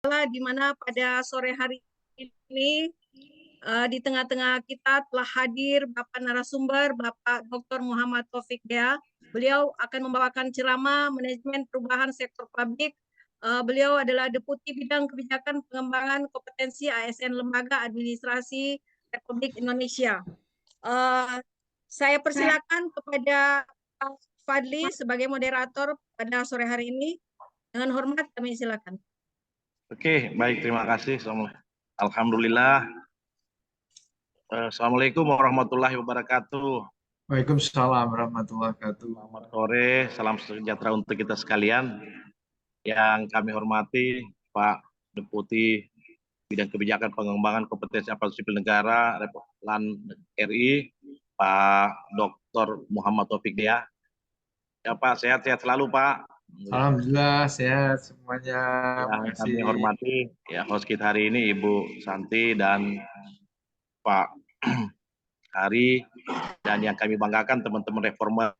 di mana pada sore hari ini di tengah-tengah kita telah hadir Bapak narasumber, Bapak Dr. Muhammad Taufik Dea. Beliau akan membawakan ceramah manajemen perubahan sektor publik. Beliau adalah Deputi Bidang Kebijakan Pengembangan Kompetensi ASN Lembaga Administrasi Republik Indonesia. Saya persilakan kepada Pak Fadli sebagai moderator pada sore hari ini. Dengan hormat kami silakan. Oke, baik, terima kasih. Alhamdulillah. Assalamualaikum warahmatullahi wabarakatuh. Waalaikumsalam warahmatullahi wabarakatuh. Selamat sore, salam sejahtera untuk kita sekalian. Yang kami hormati Pak Deputi Bidang Kebijakan Pengembangan Kompetensi Aparatur Sipil Negara Republik RI, Pak Dr. Muhammad Taufik Dea. Ya Pak, sehat-sehat selalu Pak. Alhamdulillah sehat semuanya. Yang kami hormati ya host kita hari ini Ibu Santi dan Pak Hari, dan yang kami banggakan teman-teman reformer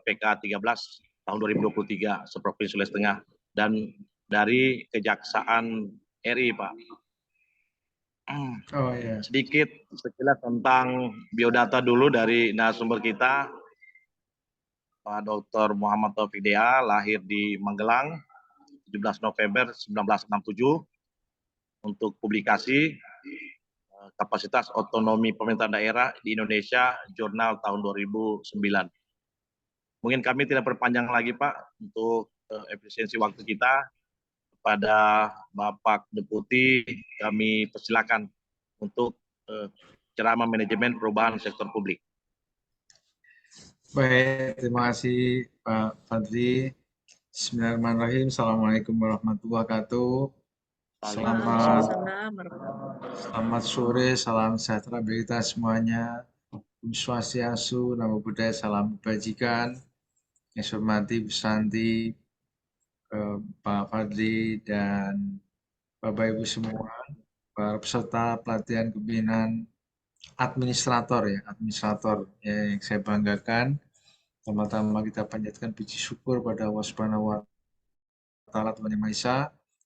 PK 13 tahun 2023 seprovinsi Sulawesi Tengah dan dari Kejaksaan RI Pak. Oh ya. Sedikit sekilas tentang biodata dulu dari narasumber kita. Pak Dr. Muhammad Taufik Dea lahir di Magelang 17 November 1967. Untuk publikasi kapasitas otonomi pemerintah daerah di Indonesia, jurnal tahun 2009. Mungkin kami tidak berpanjang lagi Pak, untuk efisiensi waktu kita, kepada Bapak Deputi kami persilakan untuk ceramah manajemen perubahan sektor publik. Baik, terima kasih Pak Fadli. Bismillahirrahmanirrahim. Assalamualaikum warahmatullahi wabarakatuh. Selamat sore, salam sejahtera bagi kita semuanya. Om Swastiastu, Namo Buddhaya, salam kebajikan. Yang saya hormati Bu Santi, Pak Fadli, dan Bapak Ibu semua, para peserta pelatihan kepemimpinan administrator yang saya banggakan. Pertama-tama kita panjatkan puji syukur pada Allah Subhanahu wa Ta'ala Tuhan Yang Maha Esa,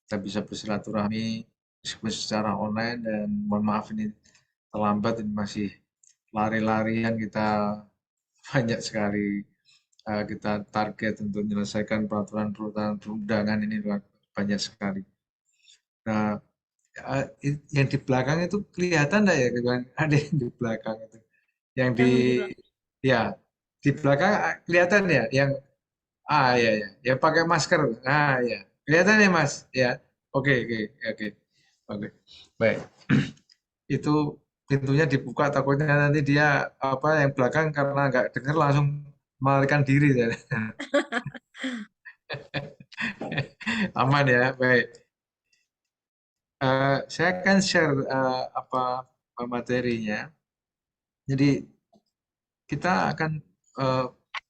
kita bisa bersilaturahmi meskipun secara online, dan mohon maaf ini terlambat, ini masih lari-larian, kita banyak sekali kita target untuk menyelesaikan peraturan-peraturan perundangan ini banyak sekali. Nah, yang di belakang itu kelihatan enggak ya? Ada yang di belakang itu. Yang di ya, di belakang kelihatan ya, yang ya, yang pakai masker. Ya. Kelihatan ya, Mas? Ya. Oke. Baik. Itu pintunya dibuka, takutnya nanti dia yang belakang karena nggak dengar langsung melarikan diri. Aman ya, baik. Saya akan share materinya. Jadi kita akan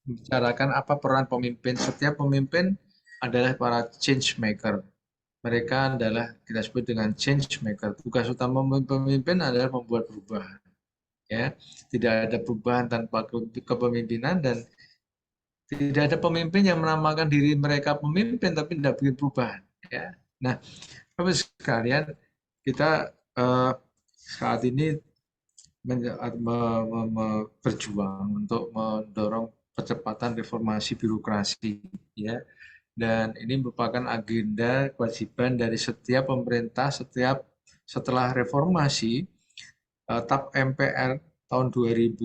membicarakan apa peran pemimpin. Setiap pemimpin adalah para change maker. Mereka adalah kita sebut dengan change maker. Tugas utama pemimpin adalah membuat perubahan. Ya, tidak ada perubahan tanpa kepemimpinan, dan tidak ada pemimpin yang menamakan diri mereka pemimpin tapi tidak bikin perubahan. Ya. Nah, Bapak sekalian, kita saat ini berjuang untuk mendorong percepatan reformasi birokrasi, ya. Dan ini merupakan agenda kewajiban dari setiap pemerintah setelah reformasi. TAP MPR tahun 2000,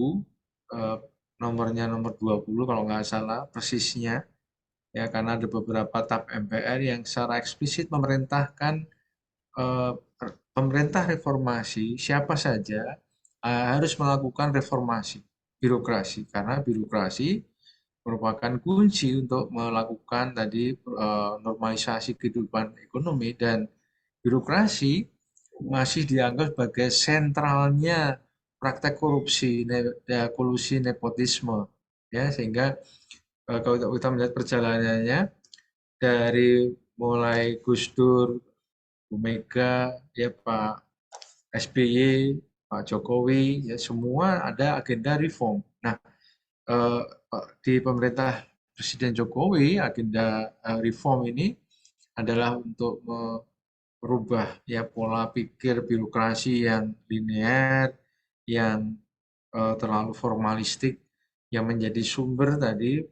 nomornya nomor 20 kalau nggak salah persisnya, ya, karena ada beberapa TAP MPR yang secara eksplisit memerintahkan pemerintah reformasi siapa saja harus melakukan reformasi birokrasi, karena birokrasi merupakan kunci untuk melakukan tadi normalisasi kehidupan ekonomi, dan birokrasi masih dianggap sebagai sentralnya praktek korupsi, kolusi, nepotisme, ya, sehingga kalau kita melihat perjalanannya dari mulai Gus Dur, Bu Mega, ya, Pak SBY, Pak Jokowi, ya, semua ada agenda reform. Nah, di pemerintah Presiden Jokowi, agenda reform ini adalah untuk merubah ya pola pikir birokrasi yang linear, yang terlalu formalistik, yang menjadi sumber tadi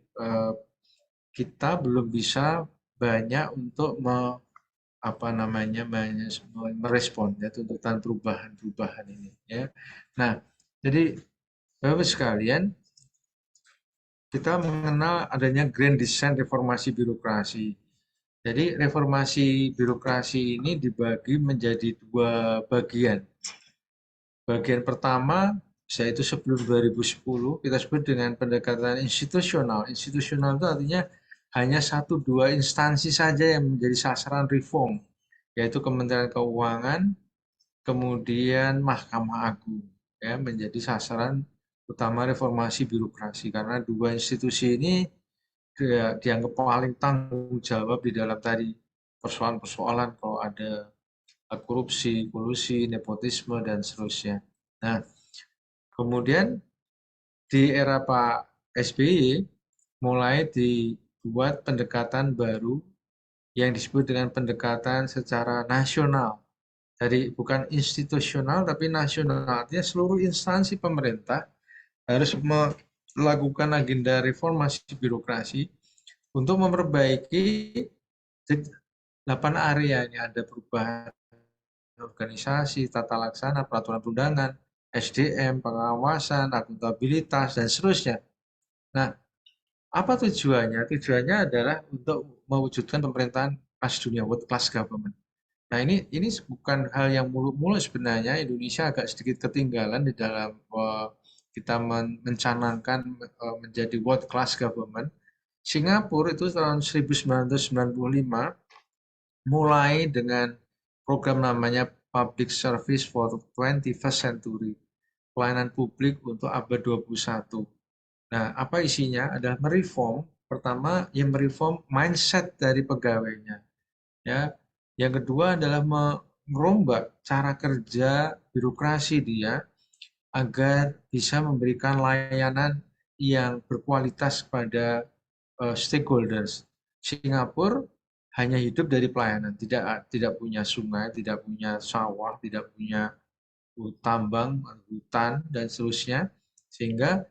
kita belum bisa banyak untuk merespon ya tuntutan perubahan ini ya. Nah, jadi Bapak sekalian, kita mengenal adanya Grand Design reformasi birokrasi. Jadi reformasi birokrasi ini dibagi menjadi dua bagian. Bagian pertama, yaitu sebelum 2010, kita sebut dengan pendekatan institusional. Institusional itu artinya hanya satu dua instansi saja yang menjadi sasaran reform, yaitu Kementerian Keuangan, kemudian Mahkamah Agung, ya, menjadi sasaran utama reformasi birokrasi. Karena dua institusi ini dianggap paling tanggung jawab di dalam tadi persoalan-persoalan kalau ada korupsi, kolusi, nepotisme, dan seterusnya. Nah, kemudian di era Pak SBY mulai dibuat pendekatan baru yang disebut dengan pendekatan secara nasional. Jadi bukan institusional tapi nasional. Artinya seluruh instansi pemerintah harus melakukan agenda reformasi birokrasi untuk memperbaiki 8 area. Ini ada perubahan organisasi, tata laksana, peraturan perundangan, SDM, pengawasan, akuntabilitas, dan seterusnya. Nah, apa tujuannya? Tujuannya adalah untuk mewujudkan pemerintahan kelas dunia, world class government. Nah, ini bukan hal yang muluk-muluk sebenarnya. Indonesia agak sedikit ketinggalan di dalam kita mencanangkan menjadi world class government. Singapura itu tahun 1995 mulai dengan program namanya Public Service for the 21st Century, pelayanan publik untuk abad 21. Nah, apa isinya? Adalah mereform, pertama yang mereform mindset dari pegawainya. Ya. Yang kedua adalah merombak cara kerja birokrasi dia agar bisa memberikan layanan yang berkualitas kepada stakeholders. Singapura hanya hidup dari pelayanan, tidak punya sungai, tidak punya sawah, tidak punya tambang, hutan, dan seterusnya, sehingga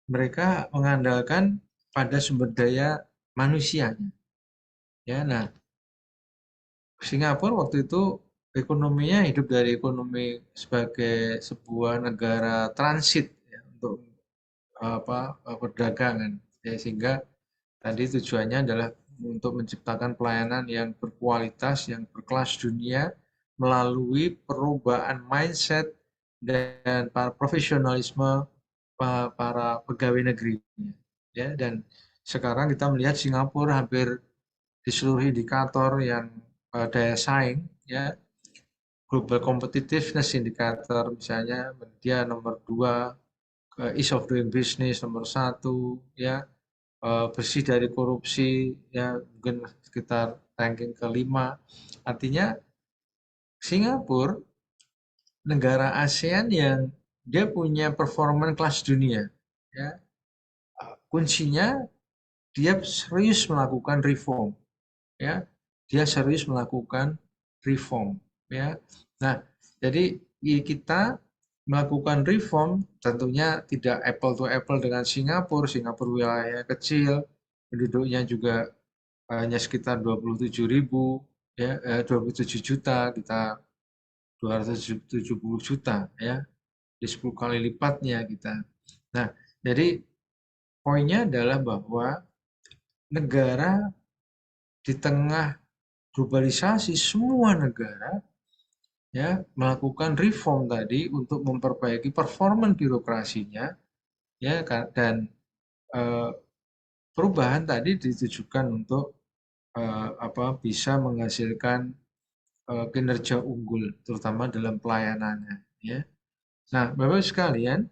mereka mengandalkan pada sumber daya manusianya. Ya, nah, Singapura waktu itu ekonominya hidup dari ekonomi sebagai sebuah negara transit ya, untuk perdagangan, ya, sehingga tadi tujuannya adalah untuk menciptakan pelayanan yang berkualitas, yang berkelas dunia melalui perubahan mindset dan para profesionalisme para pegawai negeri. Ya, dan sekarang kita melihat Singapura hampir di seluruh indikator yang daya saing, ya, global competitiveness indicator misalnya dia nomor 2, ease of doing business nomor 1, ya, bersih dari korupsi ya mungkin sekitar ranking ke-5. Artinya Singapura negara ASEAN yang dia punya performa kelas dunia ya. Kuncinya dia serius melakukan reform ya. Dia serius melakukan reform ya. Nah, jadi kita melakukan reform tentunya tidak apple to apple dengan Singapura. Singapura wilayahnya kecil, penduduknya juga hanya sekitar 27.000 ya, 27 juta, kita 270 juta ya, di 10 kali lipatnya kita. Nah, jadi poinnya adalah bahwa negara di tengah globalisasi semua negara ya melakukan reform tadi untuk memperbaiki performa birokrasinya ya, dan perubahan tadi ditujukan untuk bisa menghasilkan kinerja unggul terutama dalam pelayanannya ya. Nah, Bapak sekalian,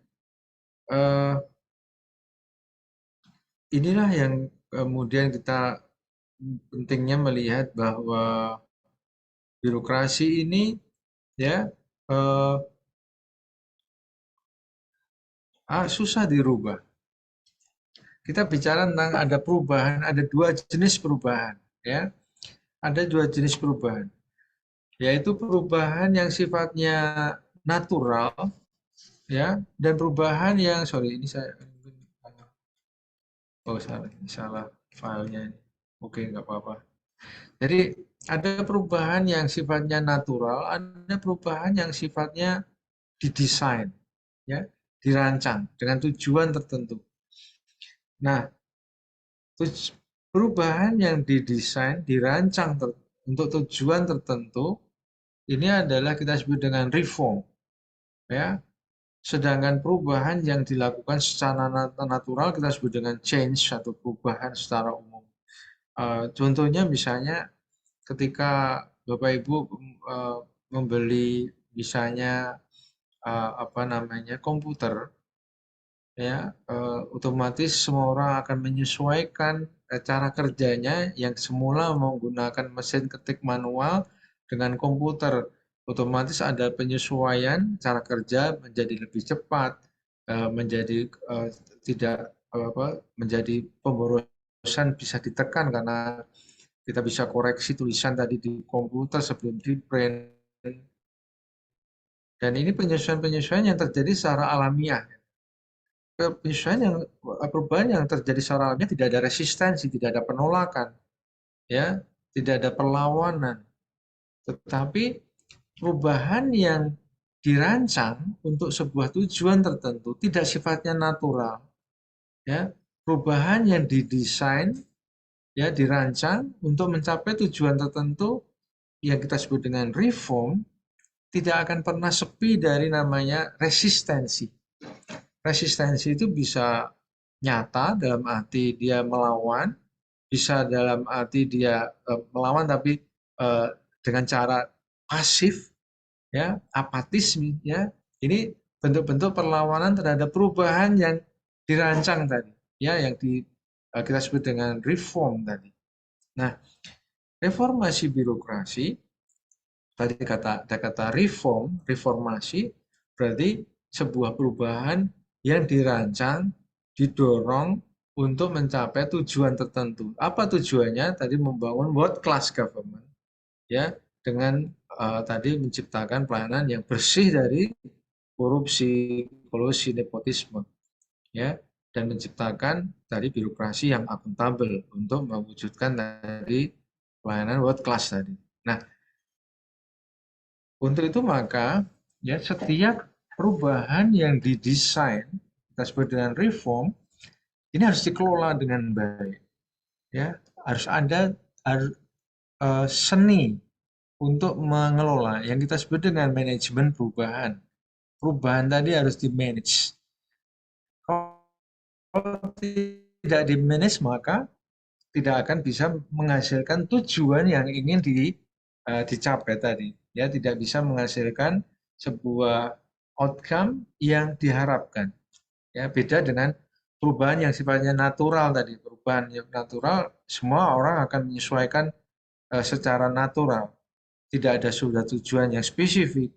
inilah yang kemudian kita pentingnya melihat bahwa birokrasi ini ya susah dirubah. Kita bicara tentang ada perubahan, ada 2 jenis perubahan ya. ada dua jenis perubahan, yaitu perubahan yang sifatnya natural, ya, dan perubahan yang, sorry, ini saya, oh salah, ini salah filenya ini. Oke, nggak apa-apa. Jadi ada perubahan yang sifatnya natural, ada perubahan yang sifatnya didesain, ya, dirancang dengan tujuan tertentu. Nah, perubahan yang didesain, dirancang untuk tujuan tertentu, ini adalah kita sebut dengan reform, ya. Sedangkan perubahan yang dilakukan secara natural kita sebut dengan change atau perubahan secara umum. Contohnya misalnya ketika Bapak Ibu membeli misalnya apa namanya komputer, ya otomatis semua orang akan menyesuaikan cara kerjanya yang semula menggunakan mesin ketik manual dengan komputer. Otomatis ada penyesuaian cara kerja menjadi lebih cepat, menjadi tidak menjadi pemborosan bisa ditekan karena kita bisa koreksi tulisan tadi di komputer sebelum di print. Dan ini penyesuaian-penyesuaian yang terjadi secara alamiah. Perubahan yang terjadi secara alamiah tidak ada resistensi, tidak ada penolakan, ya, tidak ada perlawanan. Tetapi perubahan yang dirancang untuk sebuah tujuan tertentu tidak sifatnya natural, ya. Perubahan yang didesain, ya, dirancang untuk mencapai tujuan tertentu yang kita sebut dengan reform, tidak akan pernah sepi dari namanya resistensi. Resistensi itu bisa nyata dalam arti dia melawan, bisa dalam arti dia melawan tapi dengan cara pasif, ya, apatis, ya. Ini bentuk-bentuk perlawanan terhadap perubahan yang dirancang tadi, ya, yang kita sebut dengan reform tadi. Nah, reformasi birokrasi tadi ada kata reformasi berarti sebuah perubahan yang dirancang, didorong untuk mencapai tujuan tertentu. Apa tujuannya? Tadi membangun world class government, ya, dengan tadi menciptakan pelayanan yang bersih dari korupsi, kolusi, nepotisme, ya, dan menciptakan tadi birokrasi yang akuntabel untuk mewujudkan tadi pelayanan world class tadi. Nah, untuk itu maka ya setiap perubahan yang didesain kita sebut dengan reform ini harus dikelola dengan baik. Ya, harus ada seni untuk mengelola yang kita sebut dengan manajemen perubahan. Perubahan tadi harus di-manage. Kalau tidak di-manage maka tidak akan bisa menghasilkan tujuan yang ingin dicapai tadi. Ya, tidak bisa menghasilkan sebuah outcome yang diharapkan. Ya, beda dengan perubahan yang sifatnya natural tadi. Perubahan yang natural semua orang akan menyesuaikan secara natural. Tidak ada sudah tujuan yang spesifik,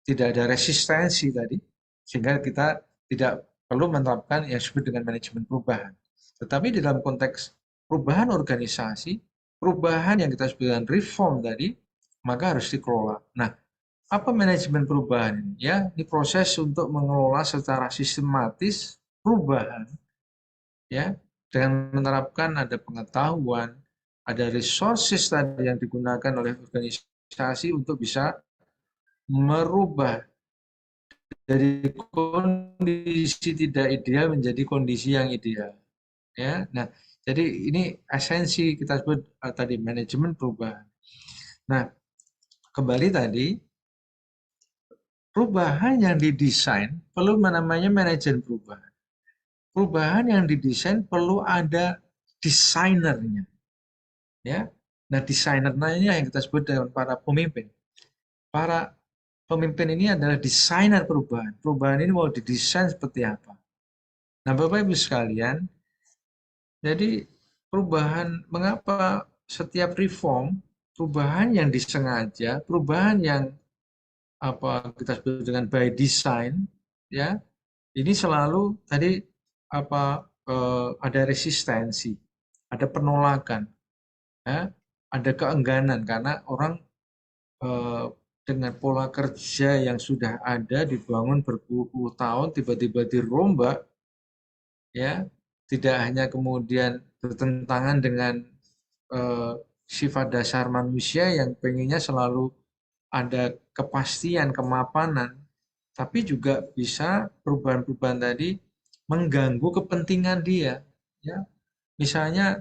tidak ada resistensi tadi, sehingga kita tidak perlu menerapkan yang disebut dengan manajemen perubahan. Tetapi di dalam konteks perubahan organisasi, perubahan yang kita sebut dengan reform tadi, maka harus dikelola. Nah, apa manajemen perubahan ini? Ya, ini proses untuk mengelola secara sistematis perubahan, ya, dengan menerapkan ada pengetahuan, ada resources tadi yang digunakan oleh organisasi untuk bisa merubah dari kondisi tidak ideal menjadi kondisi yang ideal. Ya, nah, jadi ini esensi kita sebut tadi manajemen perubahan. Nah, kembali tadi perubahan yang didesain perlu namanya manajemen perubahan. Perubahan yang didesain perlu ada desainernya. Ya, nah desainernya yang kita sebut dengan para pemimpin. Para pemimpin ini adalah desainer perubahan. Perubahan ini mau didesain seperti apa? Nah, Bapak Ibu sekalian, jadi perubahan, mengapa setiap reform, perubahan yang disengaja, perubahan yang apa kita sebut dengan by design, ya, ini selalu tadi apa ada resistensi, ada penolakan, ya, ada keengganan karena orang dengan pola kerja yang sudah ada dibangun berpuluh-puluh tahun tiba-tiba dirombak, ya, tidak hanya kemudian bertentangan dengan sifat dasar manusia yang pengennya selalu ada kepastian, kemapanan, tapi juga bisa perubahan-perubahan tadi mengganggu kepentingan dia. Ya, misalnya,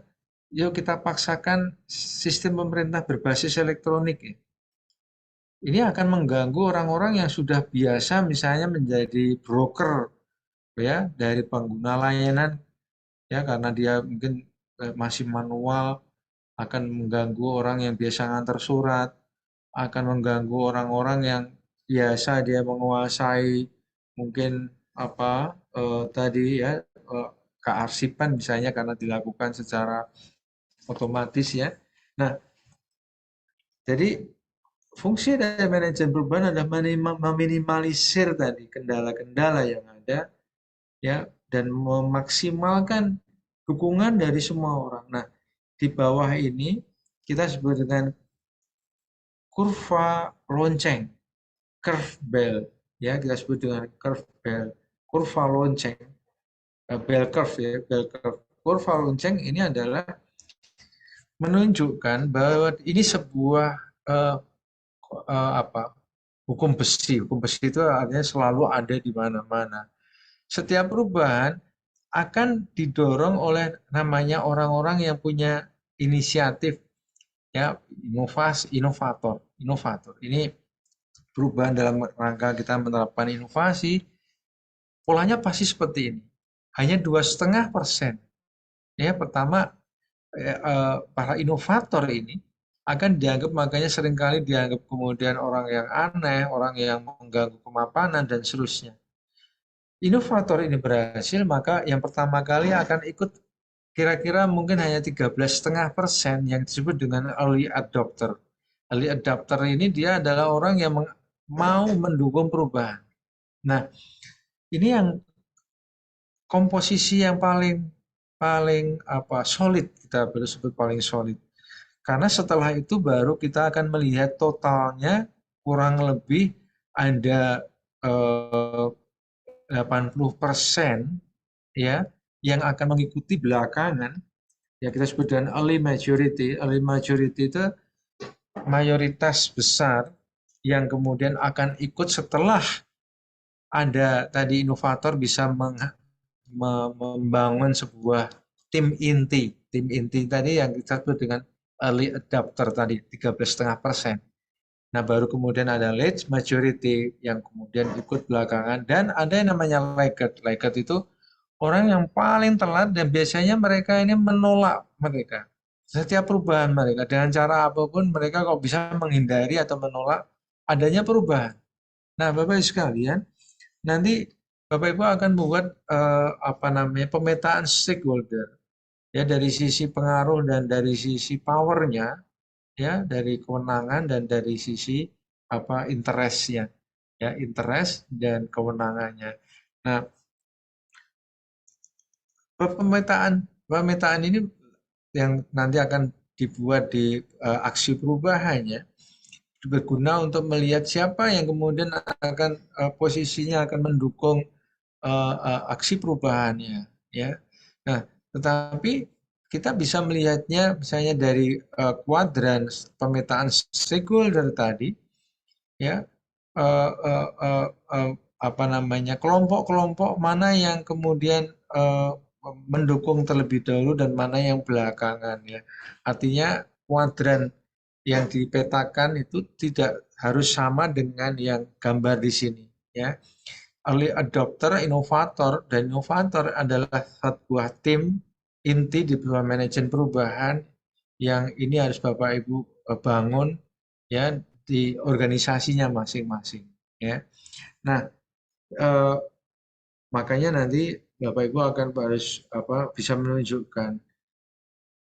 yuk kita paksakan sistem pemerintah berbasis elektronik. Ya. Ini akan mengganggu orang-orang yang sudah biasa misalnya menjadi broker ya dari pengguna layanan ya karena dia mungkin masih manual, akan mengganggu orang yang biasa ngantar surat, akan mengganggu orang-orang yang biasa dia menguasai mungkin apa tadi ya kearsipan misalnya karena dilakukan secara otomatis ya. Nah, jadi fungsi dari manajemen perubahan adalah meminimalisir tadi kendala-kendala yang ada ya dan memaksimalkan dukungan dari semua orang. Nah, di bawah ini kita sebut dengan kurva lonceng, curve bell ya, kita sebut dengan curve bell, kurva lonceng, bell curve ya, bell curve. Kurva lonceng ini adalah menunjukkan bahwa ini sebuah apa hukum besi. Hukum besi itu artinya selalu ada di mana-mana. Setiap perubahan akan didorong oleh namanya orang-orang yang punya inisiatif, ya, inovator. Ini perubahan dalam rangka kita menerapkan inovasi, polanya pasti seperti ini. Hanya 2,5%. Ya, pertama para inovator ini akan dianggap, makanya seringkali dianggap kemudian orang yang aneh, orang yang mengganggu kemapanan dan seterusnya. Inovator ini berhasil, maka yang pertama kali akan ikut kira-kira mungkin hanya 13,5% yang disebut dengan early adopter. Early adopter ini dia adalah orang yang mau mendukung perubahan. Nah, ini yang komposisi yang paling solid, kita boleh sebut paling solid. Karena setelah itu baru kita akan melihat totalnya kurang lebih ada 80% ya yang akan mengikuti belakangan. Ya kita sebut dengan early majority. Early majority itu mayoritas besar yang kemudian akan ikut setelah ada tadi inovator bisa membangun sebuah tim inti. Tim inti tadi yang kita sebut dengan early adopter tadi 13,5%. Nah, baru kemudian ada late majority yang kemudian ikut belakangan dan ada yang namanya laggard. Laggard itu orang yang paling telat dan biasanya mereka ini menolak mereka. Setiap perubahan mereka dengan cara apapun mereka kok bisa menghindari atau menolak adanya perubahan. Nah, Bapak Ibu sekalian, nanti Bapak Ibu akan membuat pemetaan stakeholder ya dari sisi pengaruh dan dari sisi powernya ya dari kewenangan dan dari sisi interestnya ya interest dan kewenangannya. Nah, pemetaan ini yang nanti akan dibuat di aksi perubahannya berguna untuk melihat siapa yang kemudian akan posisinya akan mendukung aksi perubahannya ya. Nah, tetapi kita bisa melihatnya misalnya dari kuadran pemetaan stakeholder tadi ya kelompok-kelompok mana yang kemudian mendukung terlebih dahulu dan mana yang belakangan ya. Artinya kuadran yang dipetakan itu tidak harus sama dengan yang gambar di sini ya. Early adopter, inovator, dan inovator adalah sebuah tim inti di bawah manajemen perubahan yang ini harus Bapak Ibu bangun ya di organisasinya masing-masing ya. Nah, makanya nanti Bapak Ibu akan harus bisa menunjukkan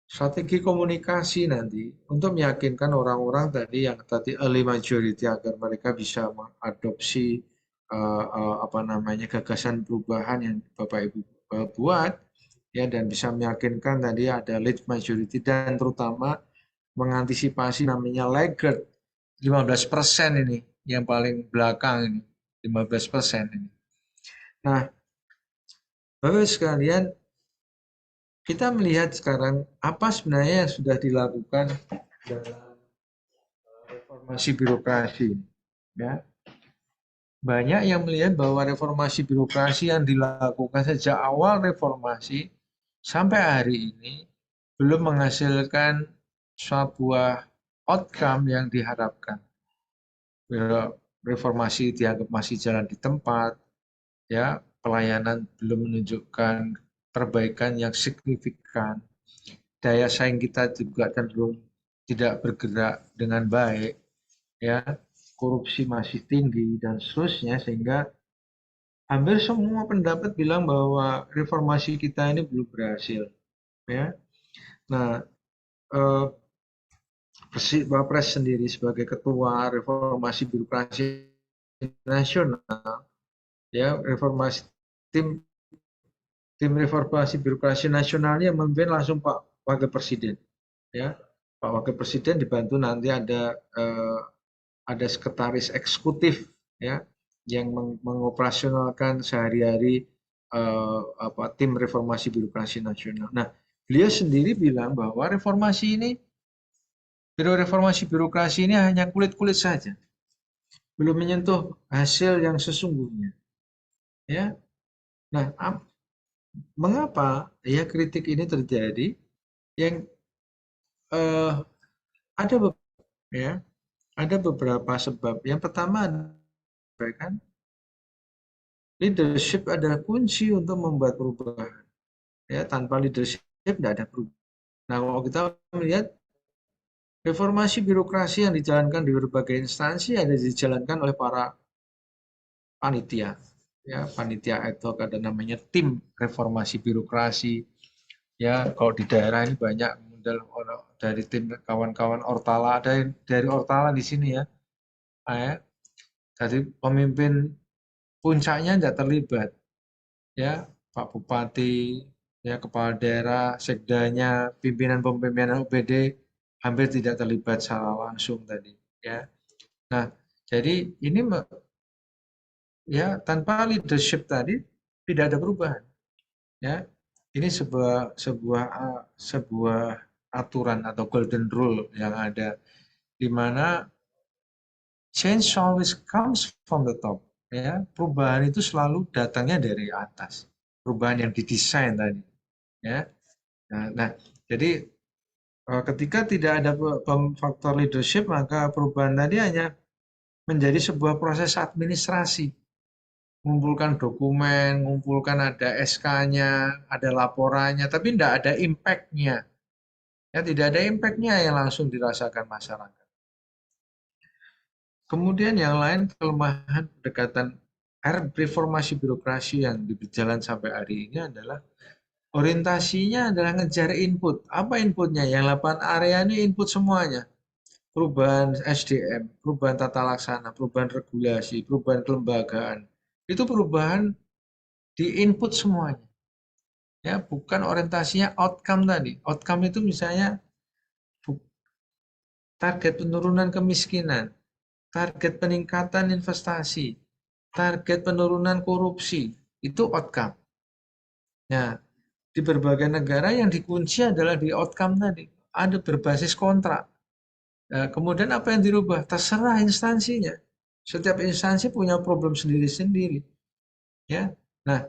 strategi komunikasi nanti untuk meyakinkan orang-orang tadi yang tadi early majority agar mereka bisa mengadopsi gagasan perubahan yang Bapak Ibu buat ya dan bisa meyakinkan tadi ada late majority dan terutama mengantisipasi namanya laggard 15% ini yang paling belakang ini 15% ini. Nah, Bapak sekalian, kita melihat sekarang apa sebenarnya yang sudah dilakukan dalam reformasi birokrasi, ya. Banyak yang melihat bahwa reformasi birokrasi yang dilakukan sejak awal reformasi sampai hari ini belum menghasilkan sebuah outcome yang diharapkan. Reformasi dianggap masih jalan di tempat, ya, pelayanan belum menunjukkan perbaikan yang signifikan, daya saing kita juga cenderung tidak bergerak dengan baik, ya, korupsi masih tinggi dan seterusnya, sehingga hampir semua pendapat bilang bahwa reformasi kita ini belum berhasil, ya. Nah, Wapres sendiri sebagai ketua reformasi birokrasi nasional, ya, tim reformasi birokrasi nasionalnya memimpin langsung Pak Wakil Presiden, ya. Pak Wakil Presiden dibantu nanti ada sekretaris eksekutif, ya, yang mengoperasionalkan sehari-hari tim reformasi birokrasi nasional. Nah, beliau sendiri bilang bahwa Biro Reformasi Birokrasi ini hanya kulit-kulit saja, belum menyentuh hasil yang sesungguhnya, ya. Nah, mengapa ya kritik ini terjadi? Yang ada beberapa sebab. Yang pertama, kan, leadership adalah kunci untuk membuat perubahan. Ya, tanpa leadership tidak ada perubahan. Nah, kalau kita melihat reformasi birokrasi yang dijalankan di berbagai instansi ada dijalankan oleh para panitia, ya, panitia ad hoc, ada namanya tim reformasi birokrasi. Ya, kalau di daerah ini banyak dari tim kawan-kawan Ortala, ada dari Ortala di sini, ya. Dari pemimpin puncaknya tidak terlibat, ya, Pak Bupati, ya, kepala daerah, sekdanya, pimpinan UPD hampir tidak terlibat secara langsung tadi, ya. Nah, jadi ini, ya, tanpa leadership tadi tidak ada perubahan, ya. Ini sebuah aturan atau golden rule yang ada, di mana change always comes from the top, ya. Perubahan itu selalu datangnya dari atas, perubahan yang didesain tadi, ya. Nah, jadi ketika tidak ada faktor leadership, maka perubahan tadi hanya menjadi sebuah proses administrasi, mengumpulkan dokumen, mengumpulkan ada SK-nya, ada laporannya, tapi tidak ada impact-nya. Ya, tidak ada impact-nya yang langsung dirasakan masyarakat. Kemudian yang lain, kelemahan pendekatan reformasi birokrasi yang berjalan sampai hari ini adalah orientasinya adalah ngejar input. Apa inputnya? Yang 8 area ini input semuanya. Perubahan SDM, perubahan tata laksana, perubahan regulasi, perubahan kelembagaan. Itu perubahan di input semuanya. Ya, bukan orientasinya outcome tadi. Outcome itu misalnya target penurunan kemiskinan, target peningkatan investasi, target penurunan korupsi, itu outcome. Nah, di berbagai negara yang dikunci adalah di outcome tadi. Ada berbasis kontrak. Nah, kemudian apa yang dirubah? Terserah instansinya. Setiap instansi punya problem sendiri-sendiri. Ya. Nah,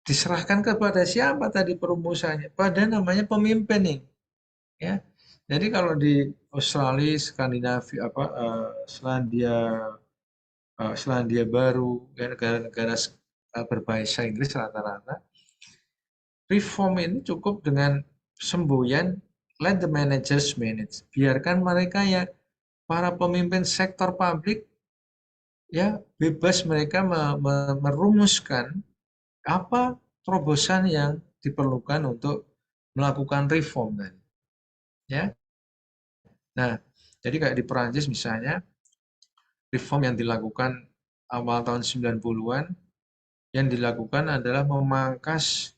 diserahkan kepada siapa tadi perumusannya? Pada namanya pemimpin nih. Ya. Jadi kalau di Australia, Skandinavia, Selandia Baru, negara-negara berbahasa Inggris rata-rata, reform ini cukup dengan semboyan let the managers manage. Biarkan mereka, ya, para pemimpin sektor publik, ya, bebas mereka merumuskan apa terobosan yang diperlukan untuk melakukan reform tadi. Ya. Nah, jadi kayak di Perancis misalnya, reform yang dilakukan awal tahun 90-an, yang dilakukan adalah memangkas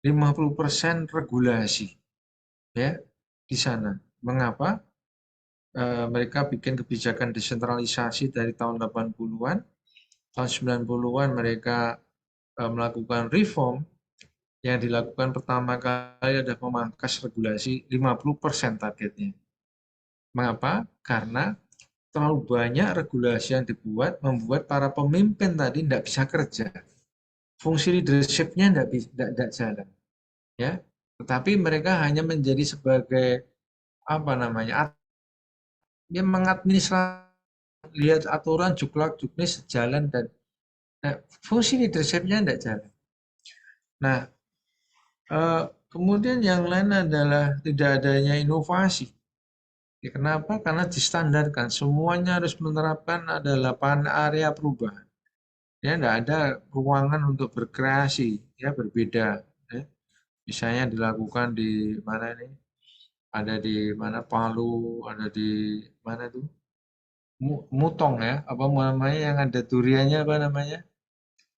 50% regulasi, ya. di sana. Mengapa? Mereka bikin kebijakan desentralisasi dari tahun 80-an. Tahun 90-an mereka melakukan reform. Yang dilakukan pertama kali adalah memangkas regulasi 50% targetnya. Mengapa? Karena terlalu banyak regulasi yang dibuat, membuat para pemimpin tadi tidak bisa kerja. Fungsi leadership-nya tidak jalan. Ya, tetapi mereka hanya menjadi sebagai apa namanya, dia mengadministrasi, lihat aturan juklak juknis sejalan dan fungsi leadership-nya tidak jalan. Nah, kemudian yang lain adalah tidak adanya inovasi. Ya, kenapa? Karena distandarkan, semuanya harus menerapkan ada 8 area perubahan. Ya, tidak ada ruangan untuk berkreasi, ya berbeda. Ya. Misalnya dilakukan di mana ini? Ada di mana Palu, ada di mana tuh? Mutong ya, apa namanya yang ada duriannya apa namanya?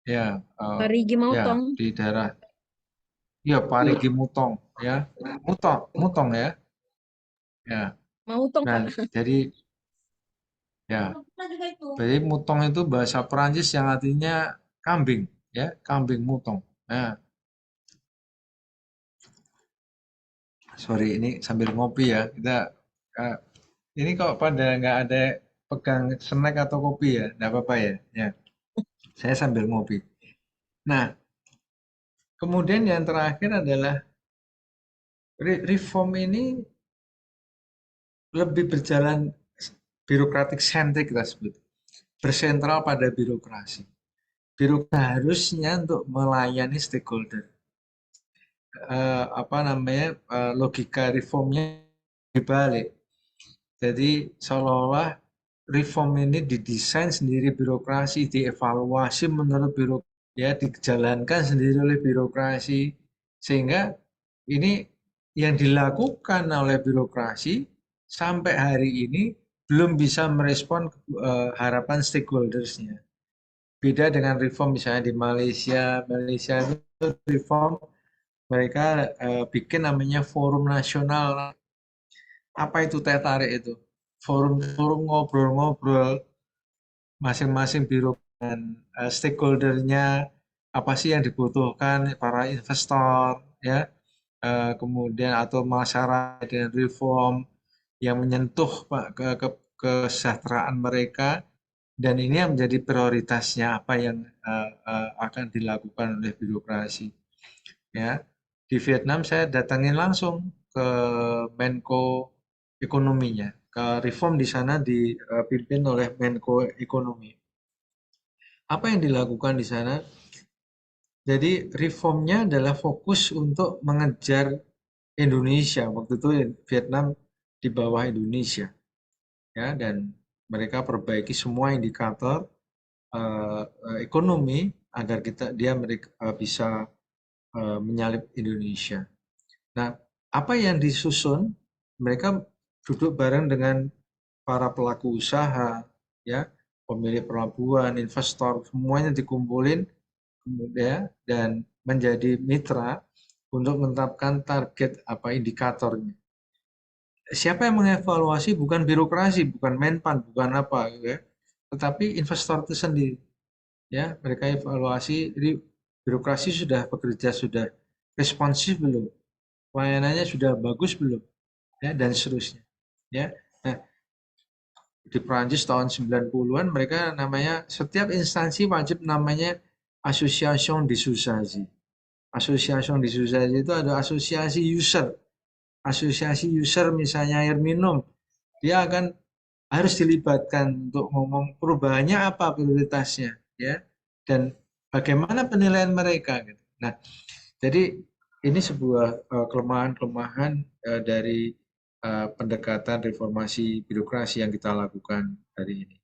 Ya, Parigi ya Mautong. di daerah, ya Parigi Mutong, ya Mutong ya, ya. Mautong, Nah, Pak. jadi ya, jadi Mutong itu bahasa Perancis yang artinya kambing, ya kambing Mutong. Nah, sorry ini sambil ngopi ya, kita eh, ini kok pada nggak ada pegang snack atau kopi ya, nggak apa-apa ya, ya. Saya sambil ngopi. Nah, kemudian yang terakhir adalah reform ini lebih berjalan birokratik sentrik kita sebut, bersentral pada birokrasi. Birokrasi harusnya untuk melayani stakeholder. Apa namanya, logika reformnya dibalik. Jadi seolah-olah reform ini didesain sendiri birokrasi, dievaluasi menurut birokrasi, ya dijalankan sendiri oleh birokrasi, sehingga ini yang dilakukan oleh birokrasi sampai hari ini belum bisa merespon harapan stakeholdersnya. Beda dengan reform misalnya di Malaysia, Malaysia itu reform mereka bikin namanya forum nasional. Apa itu teh tarik itu? Forum ngobrol-ngobrol masing-masing biro dan stakeholdernya apa sih yang dibutuhkan para investor ya, kemudian atau masyarakat dengan reform yang menyentuh kesejahteraan mereka, dan ini yang menjadi prioritasnya apa yang akan dilakukan oleh birokrasi ya. Di Vietnam saya datangin langsung ke Menko ekonominya, ke reform di sana dipimpin oleh Menko Ekonomi. Apa yang dilakukan di sana? Jadi reformnya adalah fokus untuk mengejar Indonesia. Waktu itu Vietnam di bawah Indonesia, ya, dan mereka perbaiki semua indikator ekonomi agar mereka bisa menyalip Indonesia. Nah, apa yang disusun? Mereka duduk bareng dengan para pelaku usaha, ya, pemilik pelabuhan, investor, semuanya dikumpulin, ya, dan menjadi mitra untuk menetapkan target apa indikatornya. Siapa yang mengevaluasi? Bukan birokrasi, bukan Menpan, bukan apa, ya, tetapi investor itu sendiri. Ya, mereka evaluasi. Jadi birokrasi sudah bekerja, sudah responsif belum? Pelayanannya sudah bagus belum? Ya, dan seterusnya. Ya. Nah, di Prancis tahun 90-an mereka namanya setiap instansi wajib namanya Association des Usagers. Association des Usagers itu ada asosiasi user. Asosiasi user misalnya air minum, dia akan harus dilibatkan untuk ngomong perubahannya apa prioritasnya, ya, dan bagaimana penilaian mereka gitu. Nah, jadi ini sebuah kelemahan-kelemahan dari pendekatan reformasi birokrasi yang kita lakukan hari ini.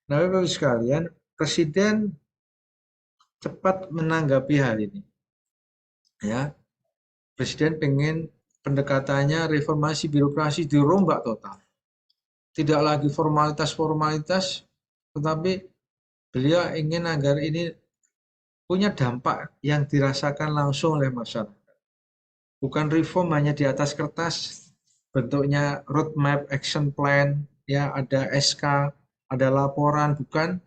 Nah, Bapak-Ibu sekalian, Presiden cepat menanggapi hal ini. Ya, Presiden pengen pendekatannya reformasi birokrasi dirombak total. Tidak lagi formalitas-formalitas, tetapi beliau ingin agar ini punya dampak yang dirasakan langsung oleh masyarakat. Bukan reform hanya di atas kertas, bentuknya roadmap, action plan, ya ada SK, ada laporan, bukan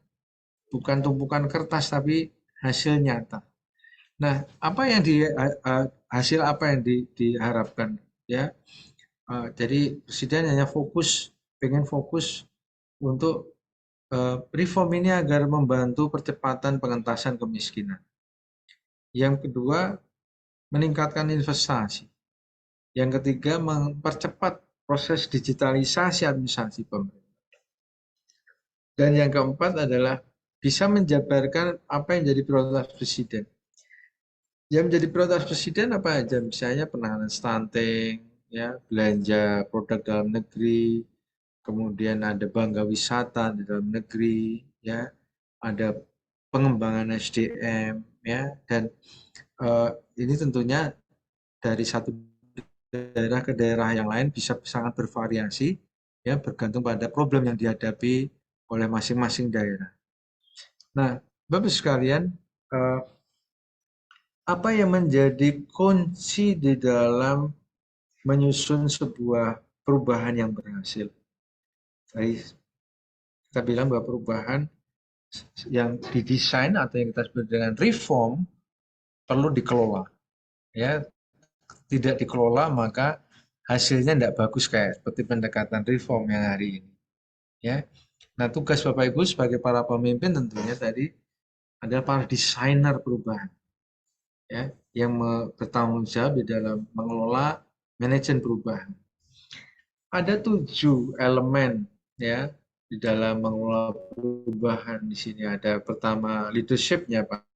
tumpukan kertas tapi hasil nyata. Nah, apa yang hasil apa yang diharapkan, ya? Jadi presiden hanya pengen fokus untuk reform ini agar membantu percepatan pengentasan kemiskinan. Yang kedua, meningkatkan investasi. Yang ketiga, mempercepat proses digitalisasi administrasi pemerintah. Dan yang keempat adalah bisa menjabarkan apa yang jadi prioritas presiden. Yang menjadi prioritas presiden apa aja? Misalnya penanganan stunting, ya, belanja produk dalam negeri, kemudian ada bangga wisata di dalam negeri, ya, ada pengembangan SDM, ya, dan ini tentunya dari satu daerah ke daerah yang lain bisa sangat bervariasi, ya, bergantung pada problem yang dihadapi oleh masing-masing daerah. Nah, Bapak sekalian, apa yang menjadi kunci di dalam menyusun sebuah perubahan yang berhasil? Tadi kita bilang bahwa perubahan yang didesain atau yang kita sebut dengan reform perlu dikelola. Ya, tidak dikelola maka hasilnya tidak bagus kayak seperti pendekatan reform yang hari ini. Ya, nah tugas Bapak Ibu sebagai para pemimpin tentunya tadi adalah para desainer perubahan, ya, yang bertanggung jawab di dalam mengelola manajemen perubahan. Ada 7 elemen, ya, di dalam mengelola perubahan. Di sini ada pertama leadership-nya Pak.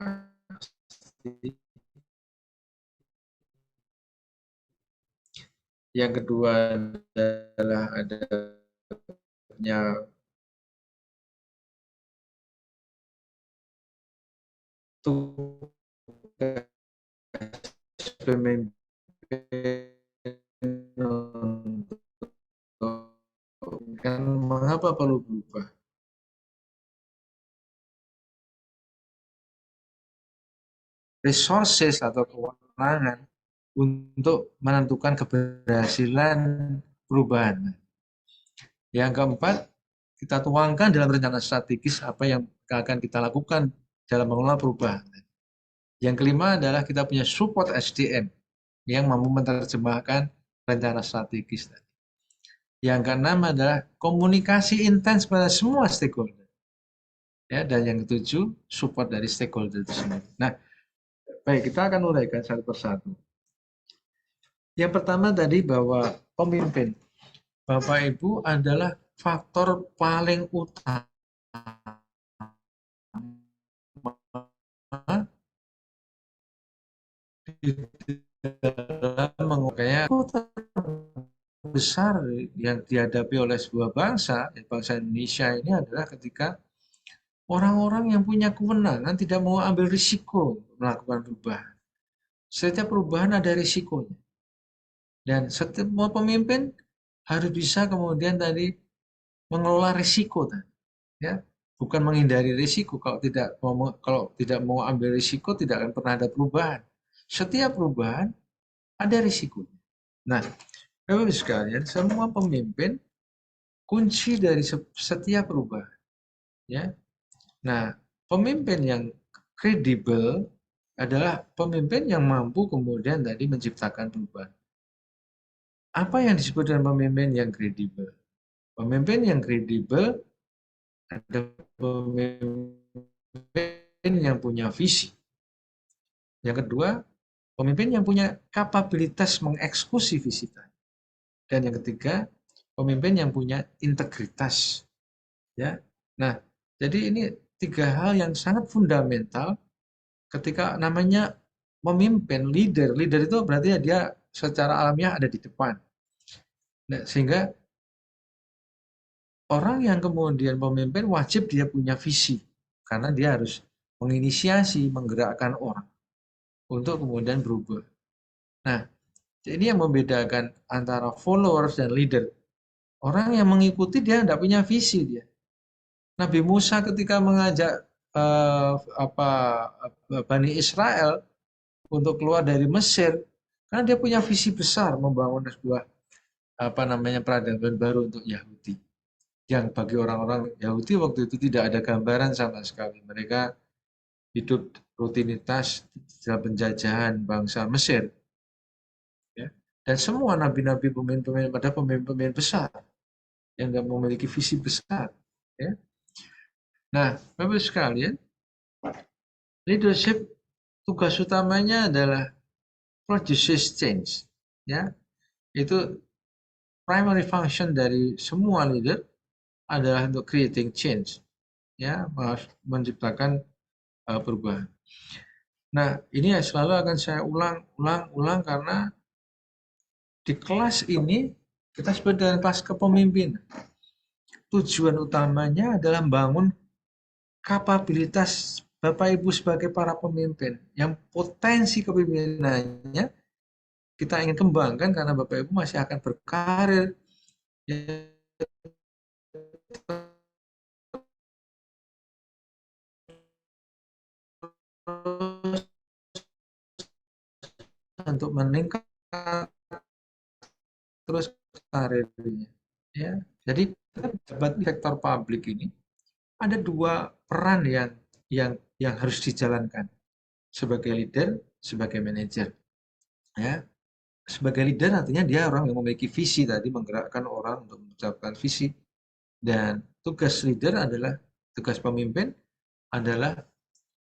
Yang kedua adalah adanya tugas pemimpin kan mengapa perlu berubah? Resources atau kewenangan untuk menentukan keberhasilan perubahan. Yang keempat, kita tuangkan dalam rencana strategis apa yang akan kita lakukan dalam mengelola perubahan. Yang kelima adalah kita punya support SDM yang mampu menerjemahkan rencana strategis. Yang keenam adalah komunikasi intens pada semua stakeholder. Ya, dan yang ketujuh, support dari stakeholder itu sendiri. Nah, baik, kita akan uraikan satu persatu. Yang pertama tadi bahwa pemimpin, Bapak Ibu adalah faktor paling utama di dalam mengukanya besar yang dihadapi oleh sebuah bangsa Indonesia ini adalah ketika orang-orang yang punya kewenangan tidak mau ambil risiko melakukan perubahan. Setiap perubahan ada risikonya. Dan setiap pemimpin harus bisa kemudian tadi mengelola risiko tadi, ya, bukan menghindari risiko. Kalau tidak mau ambil risiko tidak akan pernah ada perubahan. Setiap perubahan ada risikonya. Nah, Bapak-Ibu sekalian, semua pemimpin kunci dari setiap perubahan, ya. Nah, pemimpin yang kredibel adalah pemimpin yang mampu kemudian tadi menciptakan perubahan. Apa yang disebut dengan pemimpin yang kredibel? Pemimpin yang kredibel ada pemimpin yang punya visi. Yang kedua, pemimpin yang punya kapabilitas mengeksekusi visi tadi. Dan yang ketiga, pemimpin yang punya integritas. Ya. Nah, jadi ini 3 hal yang sangat fundamental ketika namanya memimpin, leader. Leader itu berarti dia secara alamiah ada di depan. Nah, sehingga orang yang kemudian memimpin wajib dia punya visi. Karena dia harus menginisiasi, menggerakkan orang untuk kemudian berubah. Nah, ini yang membedakan antara followers dan leader. Orang yang mengikuti dia tidak punya visi dia. Nabi Musa ketika mengajak Bani Israel untuk keluar dari Mesir, karena dia punya visi besar membangun sebuah peradaban baru untuk Yahudi. Yang bagi orang-orang Yahudi waktu itu tidak ada gambaran sama sekali. Mereka hidup rutinitas dalam penjajahan bangsa Mesir. Ya. Dan semua nabi-nabi, pemimpin-pemimpin, pada pemimpin-pemimpin besar yang memiliki visi besar. Ya. Nah, Bapak sekalian, leadership tugas utamanya adalah produces change. Ya, itu primary function dari semua leader adalah untuk creating change, ya, menciptakan perubahan. Nah, ini selalu akan saya ulang karena di kelas ini kita sebut dengan kelas kepemimpinan. Tujuan utamanya adalah membangun kapabilitas Bapak Ibu sebagai para pemimpin yang potensi kepemimpinannya kita ingin kembangkan karena Bapak Ibu masih akan berkarir untuk meningkat terus karirnya. Ya, jadi pejabat sektor publik ini ada dua peran yang harus dijalankan sebagai leader, sebagai manajer. Ya, sebagai leader artinya dia orang yang memiliki visi tadi, menggerakkan orang untuk mencapai visi. Dan tugas leader adalah, tugas pemimpin adalah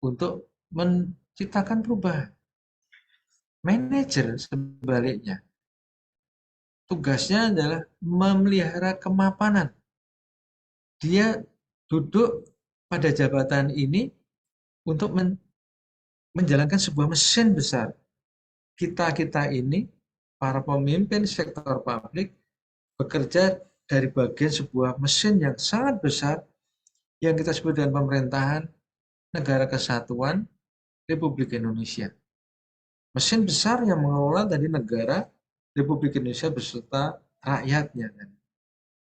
untuk menciptakan perubahan. Manajer sebaliknya, tugasnya adalah memelihara kemapanan. Dia duduk pada jabatan ini untuk menjalankan sebuah mesin besar. Kita ini, para pemimpin sektor publik, bekerja dari bagian sebuah mesin yang sangat besar yang kita sebut dengan pemerintahan Negara Kesatuan Republik Indonesia. Mesin besar yang mengelola tadi negara Republik Indonesia beserta rakyatnya.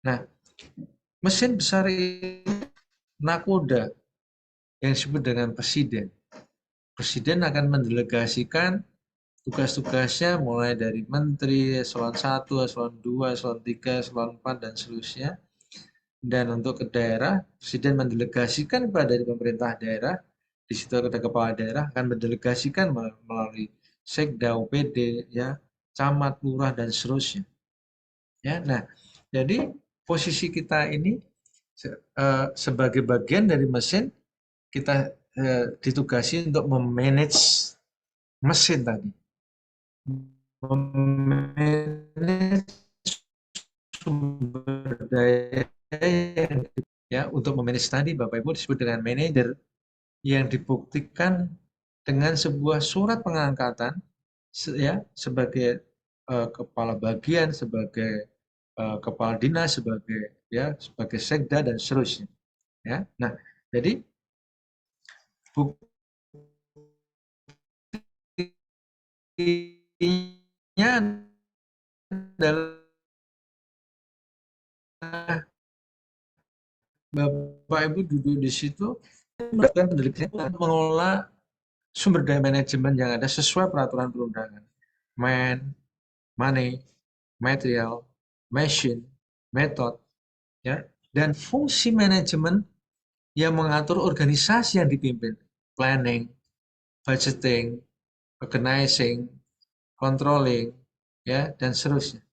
Nah, mesin besar ini nakoda yang disebut dengan presiden. Presiden akan mendelegasikan tugas-tugasnya mulai dari menteri, eselon 1, eselon 2, eselon 3, eselon 4, dan seterusnya. Dan untuk ke daerah, presiden mendelegasikan kepada pemerintah daerah, di situ ada kepala daerah akan mendelegasikan melalui sekda, OPD, ya, camat, lurah, dan seterusnya. Ya, nah, jadi posisi kita ini sebagai bagian dari mesin, kita ditugasi untuk memanage mesin tadi, memanage sumber daya ya, untuk memanage tadi Bapak Ibu disebut dengan manajer, yang dibuktikan dengan sebuah surat pengangkatan ya, sebagai kepala bagian, sebagai kepala dinas, sebagai sekda, dan seterusnya. Ya, nah, jadi buktinya adalah Bapak Ibu duduk di situ melakukan penelitian untuk mengelola sumber daya manajemen yang ada sesuai peraturan perundangan. Man, money, material, machine, method, ya, dan fungsi manajemen yang mengatur organisasi yang dipimpin, planning, budgeting, organizing, controlling, ya, dan seterusnya.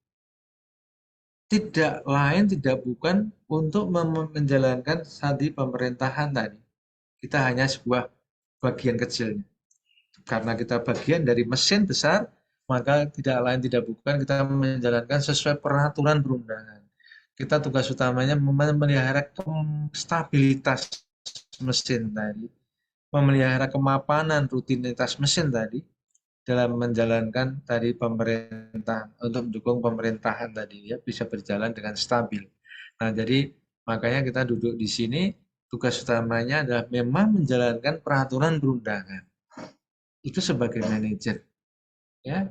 Tidak lain, tidak bukan untuk menjalankan tadi pemerintahan tadi. Kita hanya sebuah bagian kecilnya. Karena kita bagian dari mesin besar, maka tidak lain tidak bukan kita menjalankan sesuai peraturan perundangan. Kita tugas utamanya memelihara stabilitas mesin tadi, memelihara kemapanan rutinitas mesin tadi dalam menjalankan tadi pemerintah, untuk mendukung pemerintahan tadi ya bisa berjalan dengan stabil. Nah, jadi makanya kita duduk di sini, tugas utamanya adalah memang menjalankan peraturan perundangan. Itu sebagai manajer, ya.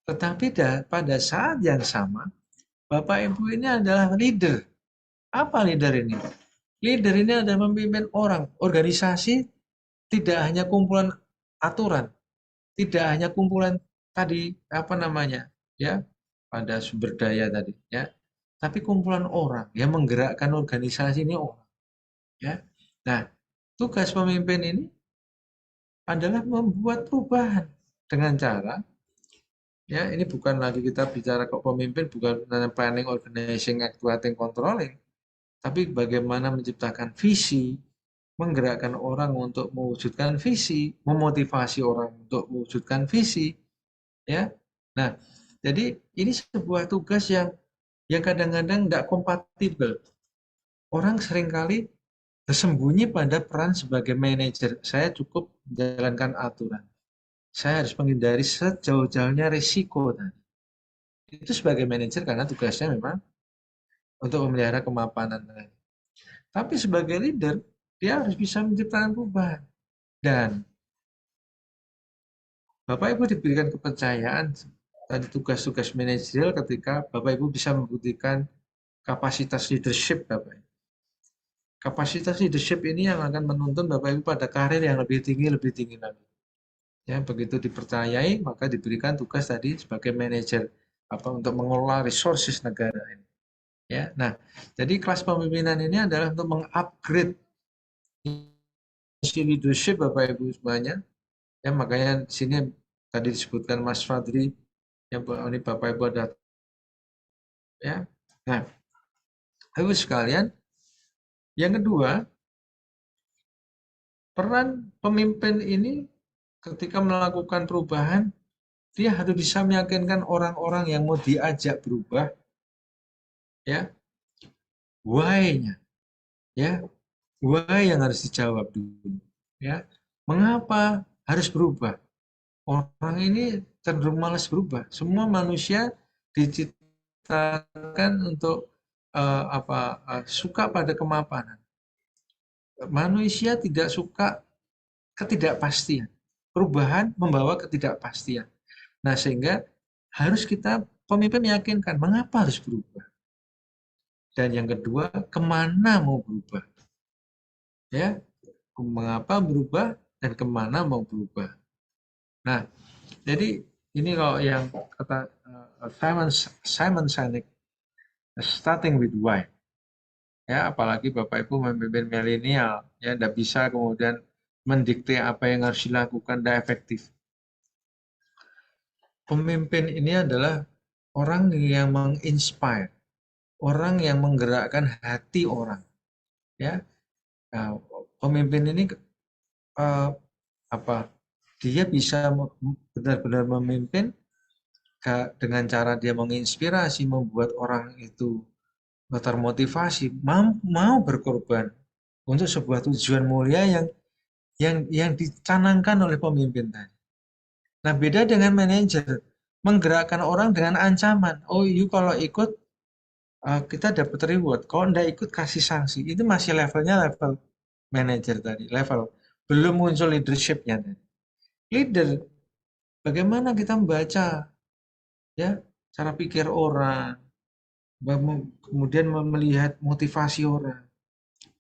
Tetapi pada saat yang sama, Bapak Ibu ini adalah leader. Apa leader ini? Leader ini adalah memimpin orang. Organisasi tidak hanya kumpulan aturan, tidak hanya kumpulan tadi ya, pada sumber daya tadi, ya. Tapi kumpulan orang yang menggerakkan organisasi ini orang, ya. Nah, tugas pemimpin ini adalah membuat perubahan dengan cara, ya, ini bukan lagi kita bicara kok pemimpin bukan planning, organizing, actuating, controlling, tapi bagaimana menciptakan visi, menggerakkan orang untuk mewujudkan visi, memotivasi orang untuk mewujudkan visi, ya. Nah, jadi ini sebuah tugas yang kadang-kadang tidak kompatibel. Orang seringkali bersembunyi pada peran sebagai manajer. Saya cukup menjalankan aturan. Saya harus menghindari sejauh-jauhnya risiko. Itu sebagai manajer karena tugasnya memang untuk memelihara kemapanan. Tapi sebagai leader, dia harus bisa menciptakan perubahan. Dan Bapak Ibu diberikan kepercayaan tadi tugas-tugas manajerial ketika Bapak Ibu bisa membuktikan kapasitas leadership Bapak Ibu. Kapasitas leadership ini yang akan menuntun Bapak Ibu pada karir yang lebih tinggi lagi. Ya, begitu dipercayai maka diberikan tugas tadi sebagai manajer untuk mengelola resources negara ini. Ya, nah, jadi kelas pemimpinan ini adalah untuk mengupgrade leadership Bapak Ibu semuanya. Ya, makanya di sini tadi disebutkan Mas Fadri, yang ini Bapak Ibu ada, ya. Nah, Ibu sekalian, yang kedua, peran pemimpin ini ketika melakukan perubahan, dia harus bisa meyakinkan orang-orang yang mau diajak berubah, ya, why-nya, ya, why yang harus dijawab dulu, ya, mengapa harus berubah? Orang ini cenderung malas berubah. Semua manusia diciptakan untuk suka pada kemapanan. Manusia tidak suka ketidakpastian. Perubahan membawa ketidakpastian. Nah, sehingga harus kita pemimpin meyakinkan mengapa harus berubah. Dan yang kedua, kemana mau berubah. Ya, mengapa berubah dan kemana mau berubah. Nah, jadi ini kalau yang kata Simon Sinek, starting with why. Ya, apalagi Bapak Ibu memimpin milenial, ya, tidak bisa kemudian mendikte apa yang harus dilakukan, tidak efektif. Pemimpin ini adalah orang yang menginspire, orang yang menggerakkan hati orang. Ya, nah, pemimpin ini dia bisa benar-benar memimpin dengan cara dia menginspirasi, membuat orang itu termotivasi, mau berkorban untuk sebuah tujuan mulia yang dicanangkan oleh pemimpin tadi. Nah, beda dengan manajer, menggerakkan orang dengan ancaman. Oh, you kalau ikut kita dapat reward. Kalau tidak ikut kasih sanksi. Itu masih levelnya level manajer tadi, level belum muncul leadership-nya tadi. Leader, bagaimana kita membaca, ya, cara pikir orang, kemudian melihat motivasi orang,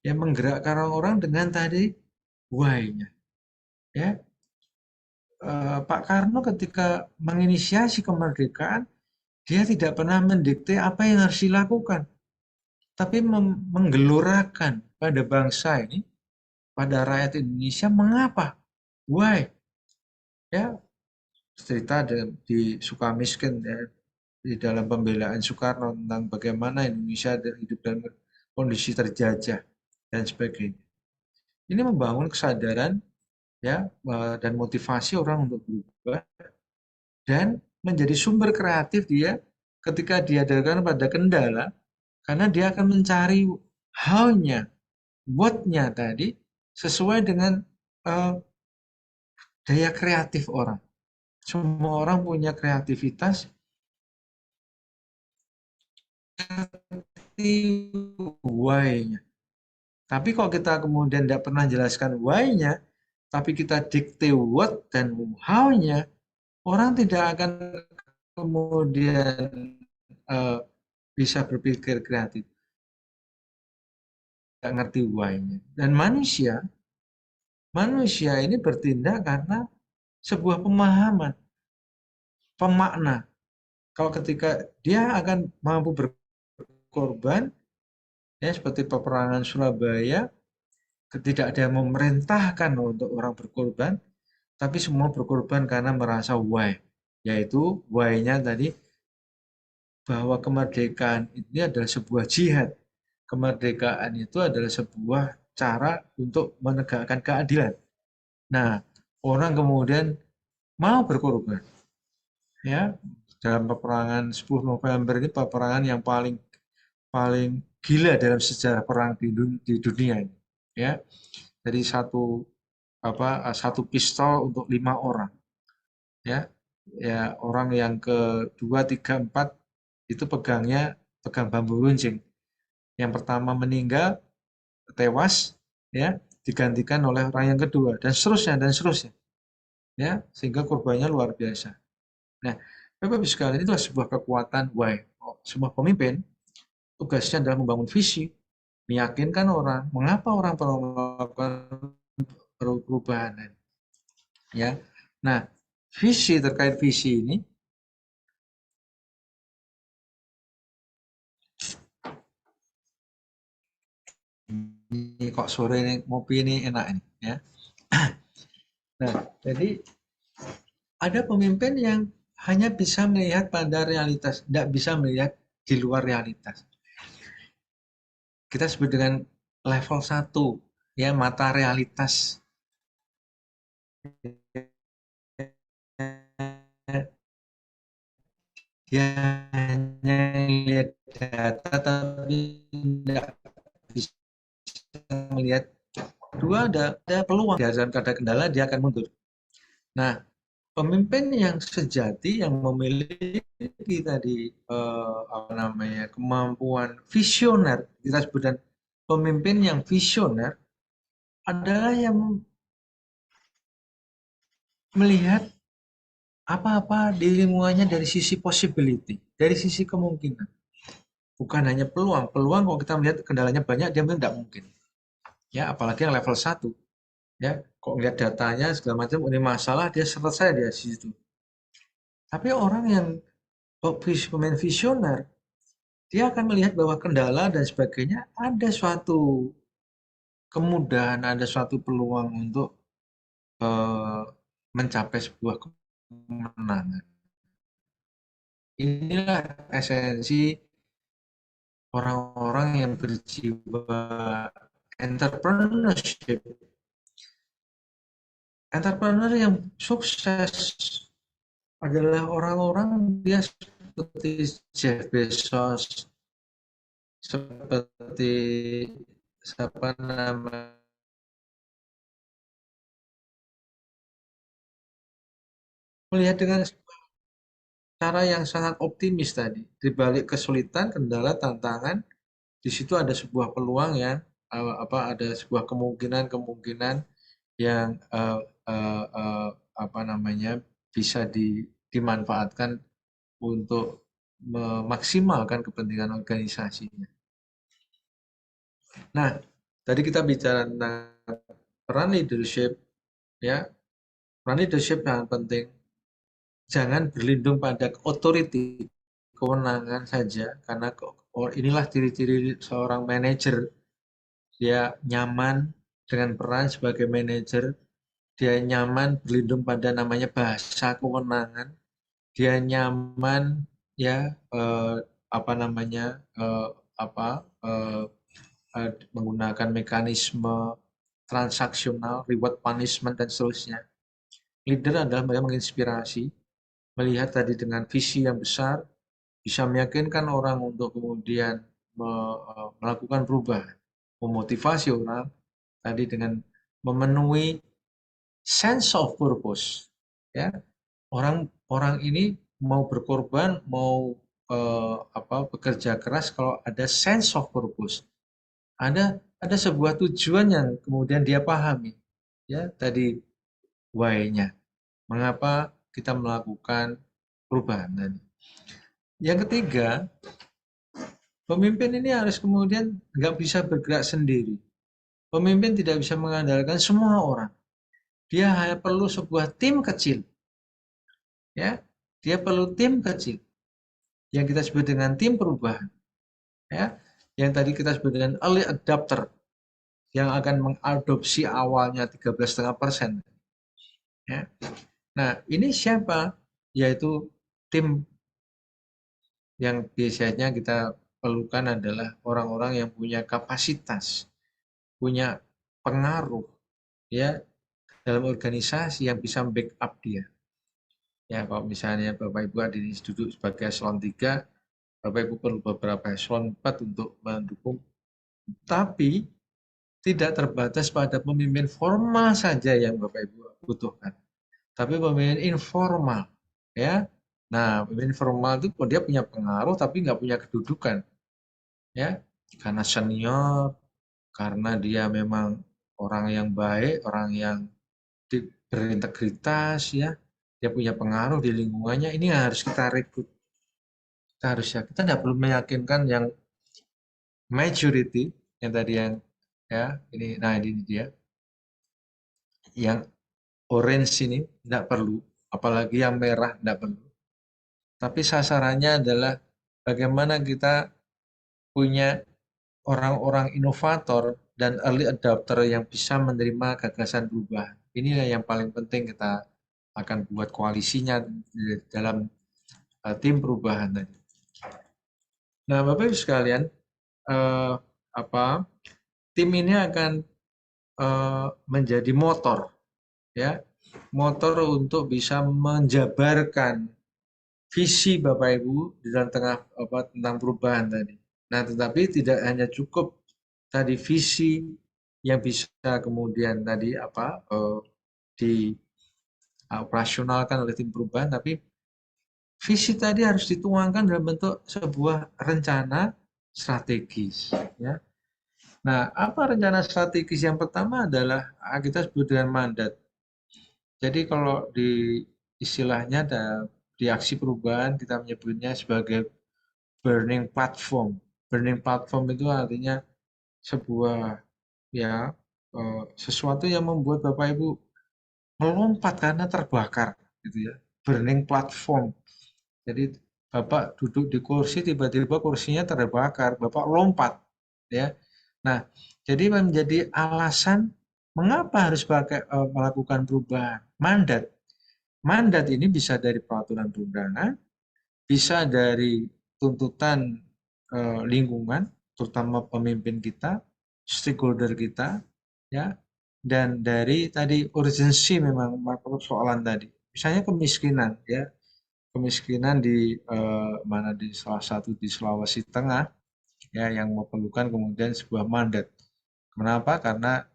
ya, menggerakkan orang dengan tadi why-nya. Ya, Pak Karno ketika menginisiasi kemerdekaan, dia tidak pernah mendikte apa yang harus dilakukan, tapi menggelorakan pada bangsa ini, pada rakyat Indonesia, mengapa, why, ya, cerita di Sukamiskin, ya, di dalam pembelaan Soekarno tentang bagaimana Indonesia hidup dalam kondisi terjajah dan sebagainya. Ini membangun kesadaran, ya, dan motivasi orang untuk berubah dan menjadi sumber kreatif dia ketika dihadapkan pada kendala, karena dia akan mencari how-nya, what-nya tadi sesuai dengan daya kreatif orang. Semua orang punya kreativitas, why-nya. Tapi kalau kita kemudian tidak pernah jelaskan why-nya, tapi kita dikte what dan how-nya, orang tidak akan kemudian bisa berpikir kreatif. Tidak ngerti why-nya. Dan manusia ini bertindak karena sebuah pemahaman, pemakna. Kalau ketika dia akan mampu berkorban, ya seperti peperangan Surabaya, tidak ada yang memerintahkan untuk orang berkorban, tapi semua berkorban karena merasa why, yaitu why-nya tadi bahwa kemerdekaan ini adalah sebuah jihad. Kemerdekaan itu adalah sebuah cara untuk menegakkan keadilan. Nah, orang kemudian mau berkorban. Ya, dalam peperangan 10 November ini peperangan yang paling paling gila dalam sejarah perang di dunia ini. Ya, jadi satu pistol untuk 5 orang. Ya, ya orang yang kedua, tiga, empat itu pegang bambu runcing. Yang pertama meninggal, tewas, ya digantikan oleh orang yang kedua dan seterusnya, ya sehingga korbannya luar biasa. Nah, Bapak Ibu sekalian, itu sebuah kekuatan why. Sebuah pemimpin tugasnya adalah membangun visi, meyakinkan orang mengapa orang perlu melakukan perubahan. Ya, nah terkait visi ini kok sore ini ngopi ini enak ini, ya. Nah, jadi ada pemimpin yang hanya bisa melihat pada realitas, tidak bisa melihat di luar realitas. Kita sebut dengan level 1, ya, mata realitas. Dia hanya lihat data tapi tidak bisa melihat. Dua, ada peluang, di dalam keadaan kendala dia akan mundur. Nah, pemimpin yang sejati yang memiliki tadi kemampuan visioner, kita sebutkan pemimpin yang visioner adalah yang melihat apa-apa di lingkungannya dari sisi possibility, dari sisi kemungkinan. Bukan hanya peluang. Peluang kalau kita melihat kendalanya banyak, dia mungkin tidak mungkin. Ya, apalagi yang level 1. Ya, kok lihat datanya segala macam, ini masalah, dia selesai di situ. Tapi orang yang pemain visioner, dia akan melihat bahwa kendala dan sebagainya ada suatu kemudahan, ada suatu peluang untuk mencapai sebuah kemenangan. Inilah esensi orang-orang yang berjiwa entrepreneurship. Entrepreneur yang sukses adalah orang-orang dia seperti Jeff Bezos, seperti siapa nama, melihat dengan cara yang sangat optimis tadi. Di balik kesulitan, kendala, tantangan, di situ ada sebuah peluang yang ada sebuah kemungkinan yang bisa dimanfaatkan untuk memaksimalkan kepentingan organisasinya. Nah, tadi kita bicara tentang peran leadership, ya. Peran leadership sangat penting. Jangan berlindung pada authority, kewenangan saja, karena inilah ciri-ciri seorang manajer. Dia nyaman dengan peran sebagai manajer, dia nyaman berlindung pada namanya bahasa kewenangan, dia nyaman ya menggunakan mekanisme transaksional, reward punishment dan seterusnya. Leader adalah mereka menginspirasi, melihat tadi dengan visi yang besar, bisa meyakinkan orang untuk kemudian melakukan perubahan, memotivasi orang tadi dengan memenuhi sense of purpose. Ya, orang ini mau berkorban, mau bekerja keras kalau ada sense of purpose. Ada sebuah tujuan yang kemudian dia pahami. Ya, tadi why-nya. Mengapa kita melakukan perubahan tadi. Yang ketiga, pemimpin ini harus kemudian nggak bisa bergerak sendiri. Pemimpin tidak bisa mengandalkan semua orang. Dia hanya perlu sebuah tim kecil. Ya, dia perlu tim kecil. yang kita sebut dengan tim perubahan, ya, yang tadi kita sebut dengan early adopter, yang akan mengadopsi awalnya 13,5%. Ya. Nah, ini siapa? Yaitu tim yang biasanya kita perlukan adalah orang-orang yang punya kapasitas, punya pengaruh, ya, dalam organisasi yang bisa backup dia. Ya, kalau misalnya Bapak Ibu ada duduk sebagai eselon 3, Bapak Ibu perlu beberapa eselon 4 untuk mendukung. Tapi tidak terbatas pada pemimpin formal saja yang Bapak Ibu butuhkan. Tapi pemimpin informal, ya. Nah, pemimpin formal itu dia punya pengaruh tapi nggak punya kedudukan, ya. Karena senior, karena dia memang orang yang baik, orang yang berintegritas, ya. Dia punya pengaruh di lingkungannya. Ini harus kita rekrut. Kita tidak perlu meyakinkan yang majority yang tadi yang ya ini, nah ini dia yang orange ini tidak perlu, apalagi yang merah tidak perlu. Tapi sasarannya adalah bagaimana kita punya orang-orang inovator dan early adopter yang bisa menerima gagasan perubahan. Inilah yang paling penting kita akan buat koalisinya dalam tim perubahan tadi. Nah, Bapak Ibu sekalian, tim ini akan menjadi motor, ya, motor untuk bisa menjabarkan visi Bapak Ibu di dalam tentang perubahan tadi. Nah, tetapi tidak hanya cukup tadi visi yang bisa kemudian tadi dioperasionalkan oleh tim perubahan, tapi visi tadi harus dituangkan dalam bentuk sebuah rencana strategis, ya. Nah, apa rencana strategis? Yang pertama adalah kita sebut dengan mandat. Jadi kalau di istilahnya di aksi perubahan kita menyebutnya sebagai burning platform. Burning platform itu artinya sebuah ya sesuatu yang membuat Bapak Ibu melompat karena terbakar gitu ya. Burning platform. Jadi Bapak duduk di kursi, tiba-tiba kursinya terbakar, Bapak lompat, ya. Nah, jadi menjadi alasan mengapa harus melakukan perubahan. Mandat ini bisa dari peraturan perundangan, bisa dari tuntutan lingkungan, terutama pemimpin kita, stakeholder kita, ya, dan dari tadi urgensi memang persoalan tadi. Misalnya kemiskinan, ya. Kemiskinan di di salah satu di Sulawesi Tengah, ya, yang memerlukan kemudian sebuah mandat. Kenapa? Karena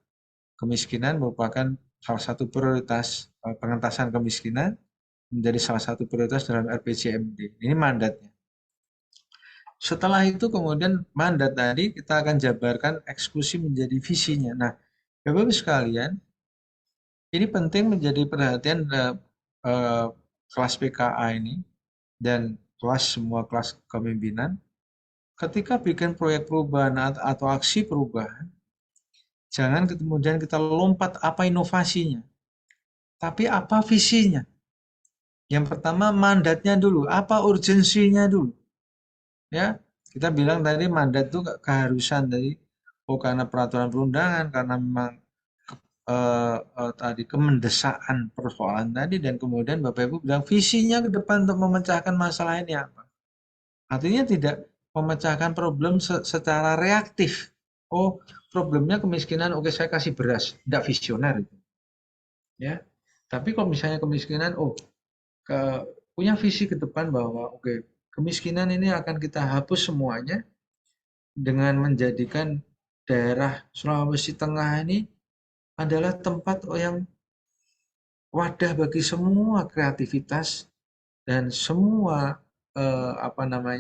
kemiskinan merupakan salah satu prioritas, pengentasan kemiskinan menjadi salah satu prioritas dalam RPJMD. Ini mandatnya. Setelah itu kemudian mandat tadi kita akan jabarkan eksekusi menjadi visinya. Nah, Bapak-Ibu sekalian, ini penting menjadi perhatian kelas PKA ini dan semua kelas kepemimpinan, ketika bikin proyek perubahan atau aksi perubahan, jangan kemudian kita lompat apa inovasinya, tapi apa visinya. Yang pertama mandatnya dulu, apa urgensinya dulu. Ya, kita bilang tadi mandat itu keharusan dari karena peraturan perundangan, karena memang tadi kemendesaan persoalan tadi, dan kemudian Bapak Ibu bilang visinya ke depan untuk memecahkan masalah ini apa. Artinya tidak memecahkan problem secara reaktif. Oh, problemnya kemiskinan, oke saya kasih beras, tidak visioner itu. Ya. Tapi kalau misalnya kemiskinan, punya visi ke depan bahwa oke, kemiskinan ini akan kita hapus semuanya dengan menjadikan daerah Sulawesi Tengah ini adalah tempat yang wadah bagi semua kreativitas dan semua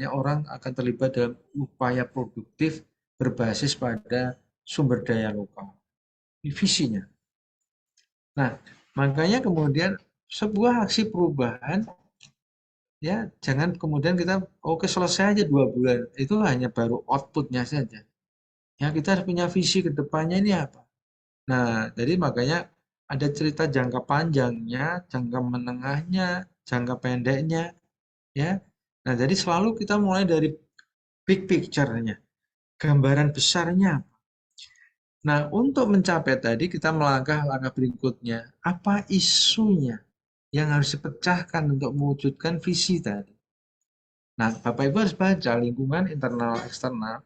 orang akan terlibat dalam upaya produktif berbasis pada sumber daya lokal. Ini visinya. Nah, makanya kemudian sebuah aksi perubahan, ya, jangan kemudian kita selesai aja 2 bulan, itu hanya baru outputnya saja. Ya, kita harus punya visi ke depannya ini apa. Nah, jadi makanya ada cerita jangka panjangnya, jangka menengahnya, jangka pendeknya, ya. Nah, jadi selalu kita mulai dari big picture-nya, gambaran besarnya. Nah, untuk mencapai tadi kita melangkah langkah berikutnya. Apa isunya yang harus dipecahkan untuk mewujudkan visi tadi? Nah, Bapak Ibu harus baca lingkungan internal eksternal.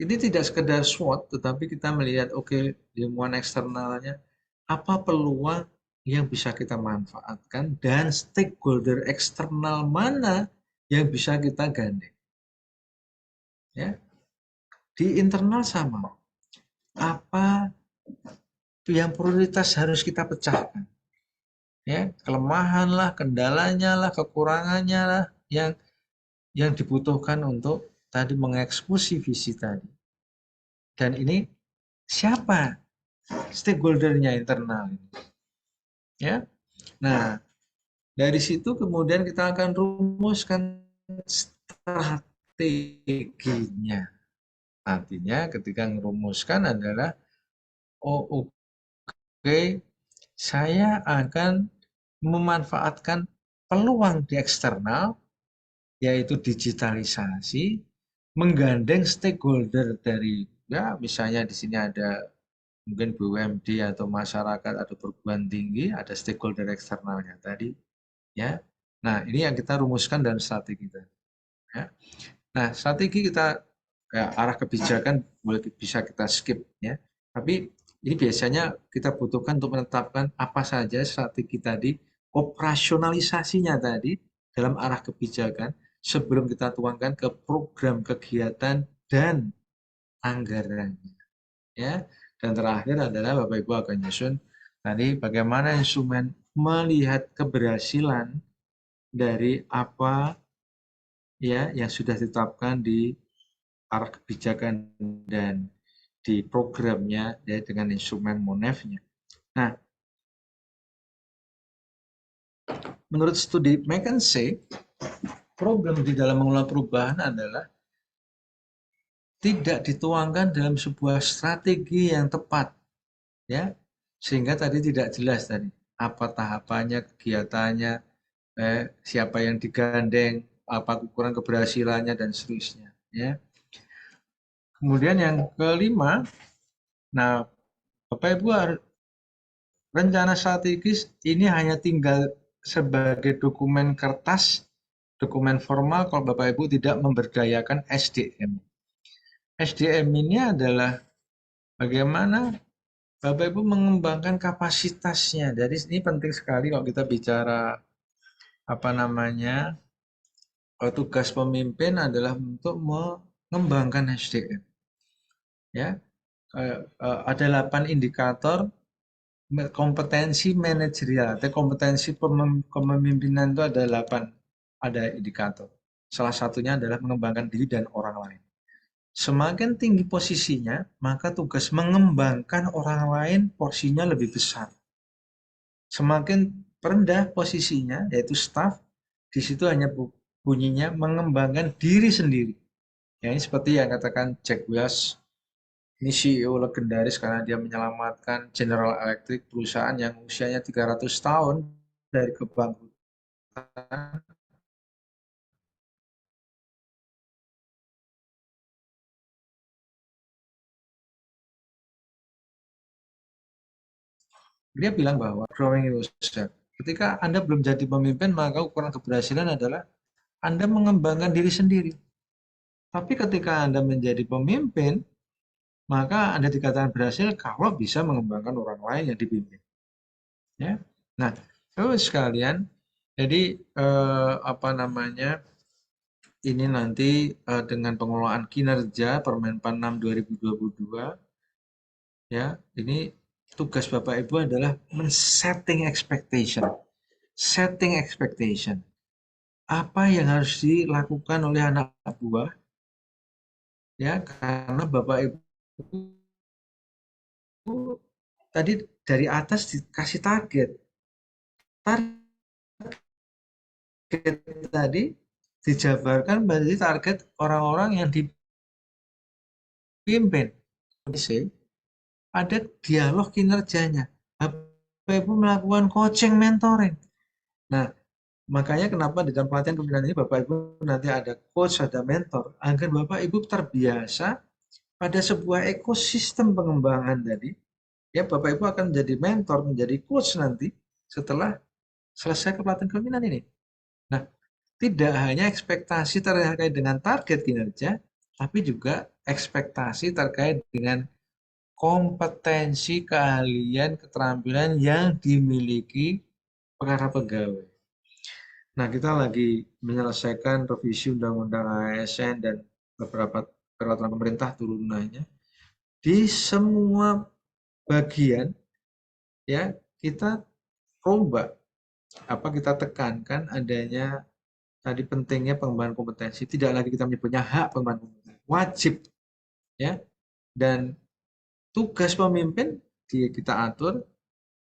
Ini tidak sekedar SWOT, tetapi kita melihat oke, lingkungan eksternalnya apa peluang yang bisa kita manfaatkan dan stakeholder eksternal mana yang bisa kita gandeng. Ya. Di internal sama. Apa yang prioritas harus kita pecahkan? Ya, kelemahan lah, kendalanya lah, kekurangannya lah yang dibutuhkan untuk tadi mengeksekusi visi tadi. Dan ini siapa stakeholdernya internal? Ya. Nah, dari situ kemudian kita akan rumuskan strateginya. Artinya ketika merumuskan adalah oh oke, saya akan memanfaatkan peluang di eksternal yaitu digitalisasi, menggandeng stakeholder dari ya misalnya di sini ada mungkin BUMD atau masyarakat atau perguruan tinggi, ada stakeholder eksternalnya tadi, ya. Nah, ini yang kita rumuskan dalam strategi kita. Ya. Nah, strategi kita ya, arah kebijakan boleh bisa kita skip, ya. Tapi ini biasanya kita butuhkan untuk menetapkan apa saja strategi tadi, operasionalisasinya tadi dalam arah kebijakan sebelum kita tuangkan ke program kegiatan dan anggarannya. Ya. Dan terakhir adalah Bapak Ibu akan nyusun tadi bagaimana instrumen melihat keberhasilan dari apa ya yang sudah ditetapkan di arah kebijakan dan di programnya ya dengan instrumen MONEF-nya. Nah, menurut studi McKinsey, problem di dalam mengelola perubahan adalah tidak dituangkan dalam sebuah strategi yang tepat, ya, sehingga tadi tidak jelas tadi apa tahapannya, kegiatannya, siapa yang digandeng, apa ukuran keberhasilannya dan seterusnya, ya. Kemudian yang kelima, nah Bapak Ibu rencana strategis ini hanya tinggal sebagai dokumen kertas, dokumen formal kalau Bapak Ibu tidak memberdayakan SDM. SDM ini adalah bagaimana Bapak Ibu mengembangkan kapasitasnya. Jadi ini penting sekali kalau kita bicara apa namanya tugas pemimpin adalah untuk mengembangkan SDM. Ya, ada 8 indikator kompetensi manajerial atau kompetensi kepemimpinan itu ada 8 ada indikator. Salah satunya adalah mengembangkan diri dan orang lain. Semakin tinggi posisinya, maka tugas mengembangkan orang lain porsinya lebih besar. Semakin rendah posisinya, yaitu staff, di situ hanya bunyinya mengembangkan diri sendiri. Ya, ini seperti yang katakan Jack Welch, ini CEO legendaris karena dia menyelamatkan General Electric, perusahaan yang usianya 300 tahun dari kebangkrutan. Dia bilang bahwa growing yourself. Ketika Anda belum jadi pemimpin, maka ukuran keberhasilan adalah Anda mengembangkan diri sendiri. Tapi ketika Anda menjadi pemimpin, maka Anda dikatakan berhasil kalau bisa mengembangkan orang lain yang dipimpin. Ya. Nah, terus sekalian, jadi apa namanya? Ini nanti dengan pengelolaan kinerja Permenpan 6 2022 ya, ini tugas Bapak Ibu adalah men-setting expectation. Setting expectation. Apa yang harus dilakukan oleh anak buah ya, karena Bapak Ibu tadi dari atas dikasih target. Target tadi dijabarkan berarti target orang-orang yang dipimpin. Ada dialog kinerjanya. Bapak Ibu melakukan coaching mentoring. Nah, Makanya kenapa di dalam pelatihan kepemimpinan ini Bapak Ibu nanti ada coach, ada mentor, agar Bapak Ibu terbiasa pada sebuah ekosistem pengembangan tadi. Ya, Bapak Ibu akan menjadi mentor, menjadi coach nanti setelah selesai pelatihan kepemimpinan ini. Nah, tidak hanya ekspektasi terkait dengan target kinerja, tapi juga ekspektasi terkait dengan kompetensi, keahlian, keterampilan yang dimiliki para pegawai. Nah, kita lagi menyelesaikan revisi Undang-Undang ASN dan beberapa peraturan pemerintah turunannya. Di semua bagian, ya, kita rombak, kita tekankan adanya tadi pentingnya pengembangan kompetensi. Tidak lagi kita menyebutnya hak pengembangan kompetensi, wajib, ya. Dan tugas pemimpin kita atur,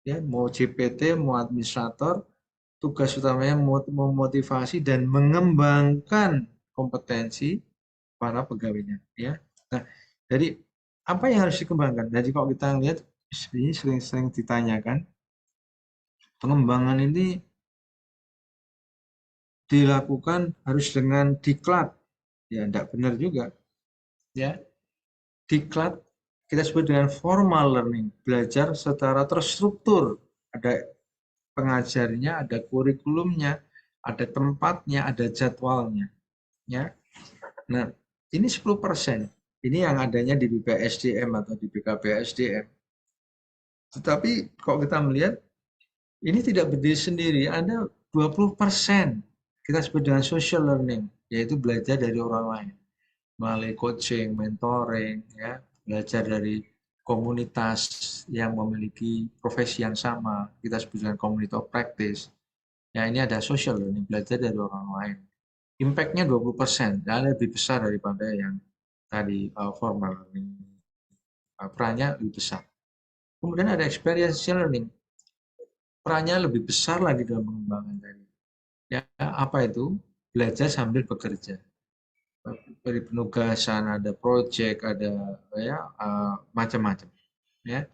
ya, mau JPT, mau administrator, tugas utamanya memotivasi dan mengembangkan kompetensi para pegawainya, ya. Nah, jadi apa yang harus dikembangkan? Jadi kalau kita lihat ini sering-sering ditanyakan, pengembangan ini dilakukan harus dengan diklat, ya tidak benar juga, ya. Diklat kita sebut dengan formal learning, belajar secara terstruktur, ada pengajarnya, ada kurikulumnya, ada tempatnya, ada jadwalnya, ya. Nah, ini 10%. Ini yang adanya di BPSDM atau di BKPSDM. Tetapi kalau kita melihat, ini tidak berdiri sendiri, ada 20% kita sebut dengan social learning, yaitu belajar dari orang lain. Melalui coaching, mentoring, ya, belajar dari komunitas yang memiliki profesi yang sama, kita sebut dengan community of practice. Ya, ini ada social learning, belajar dari orang lain. Impact-nya 20%, dan lebih besar daripada yang tadi formal learning. Perannya lebih besar. Kemudian ada experiential learning, perannya lebih besar lagi dalam pengembangan tadi. Ya, apa itu? Belajar sambil bekerja. Dari penugasan, ada project, ada ya macam-macam. Ya,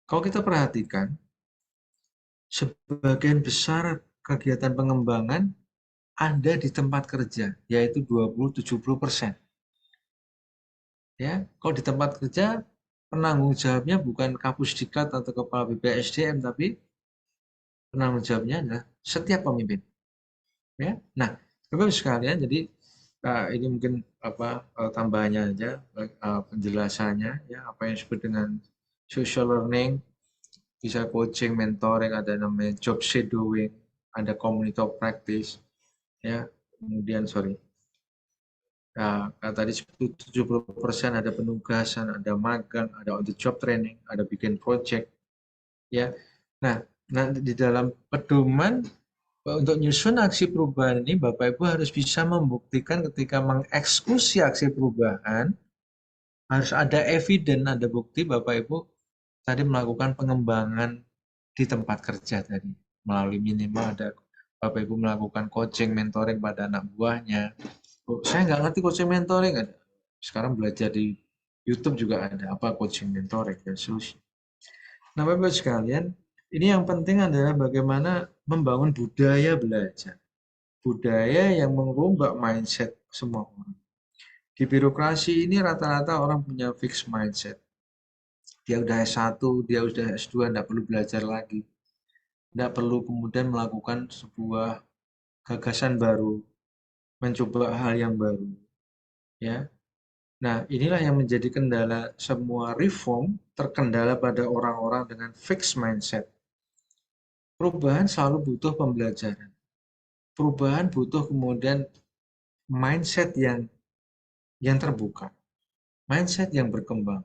kalau kita perhatikan, sebagian besar kegiatan pengembangan ada di tempat kerja, yaitu 20-70%. Ya, kalau di tempat kerja penanggung jawabnya bukan Kapus Diklat atau Kepala BPSDM, tapi penanggung jawabnya adalah setiap pemimpin. Ya, nah, Bapak sekalian, jadi ini mungkin tambahannya aja, penjelasannya, ya, apa yang disebut dengan social learning, bisa coaching, mentoring, ada namanya job shadowing, ada community of practice, ya, kemudian tadi 70% ada penugasan, ada magang, ada on the job training, ada bikin project, ya. Nah, nanti di dalam pedoman untuk nyusun aksi perubahan ini, Bapak Ibu harus bisa membuktikan ketika mengeksekusi aksi perubahan, harus ada evidence, ada bukti Bapak Ibu tadi melakukan pengembangan di tempat kerja tadi. Melalui minimal ada Bapak Ibu melakukan coaching, mentoring pada anak buahnya. Saya nggak ngerti coaching, mentoring, ada. Sekarang belajar di YouTube juga ada apa coaching, mentoring, dan seterusnya. Nah, Bapak Ibu sekalian, ini yang penting adalah bagaimana membangun budaya belajar. Budaya yang merombak mindset semua orang. Di birokrasi ini rata-rata orang punya fixed mindset. Dia udah S1, dia udah S2, tidak perlu belajar lagi. Tidak perlu kemudian melakukan sebuah gagasan baru, mencoba hal yang baru. Ya. Nah, inilah yang menjadi kendala semua reform, terkendala pada orang-orang dengan fixed mindset. Perubahan selalu butuh pembelajaran. Perubahan butuh kemudian mindset yang terbuka, mindset yang berkembang.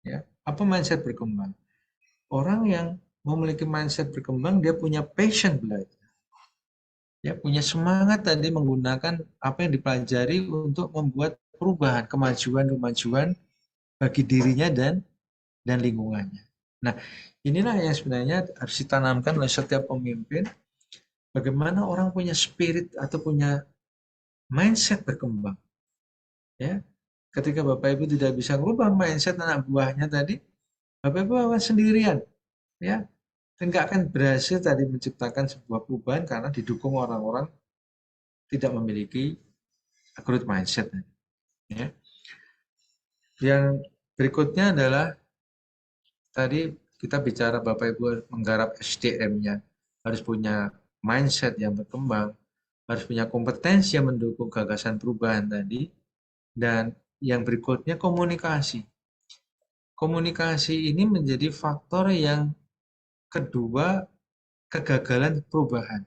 Ya, apa mindset berkembang? Orang yang memiliki mindset berkembang, dia punya passion belajar, ya, punya semangat tadi menggunakan apa yang dipelajari untuk membuat perubahan, kemajuan bagi dirinya dan lingkungannya. Nah, inilah yang sebenarnya harus ditanamkan oleh setiap pemimpin. Bagaimana orang punya spirit atau punya mindset berkembang. Ya, ketika Bapak Ibu tidak bisa merubah mindset anak buahnya tadi, Bapak Ibu akan sendirian, ya. Dan nggak akan berhasil tadi menciptakan sebuah perubahan karena didukung orang-orang tidak memiliki growth mindset. Ya. Yang berikutnya adalah tadi kita bicara Bapak Ibu menggarap SDM-nya, harus punya mindset yang berkembang, harus punya kompetensi yang mendukung gagasan perubahan tadi, dan yang berikutnya komunikasi. Komunikasi ini menjadi faktor yang kedua kegagalan perubahan.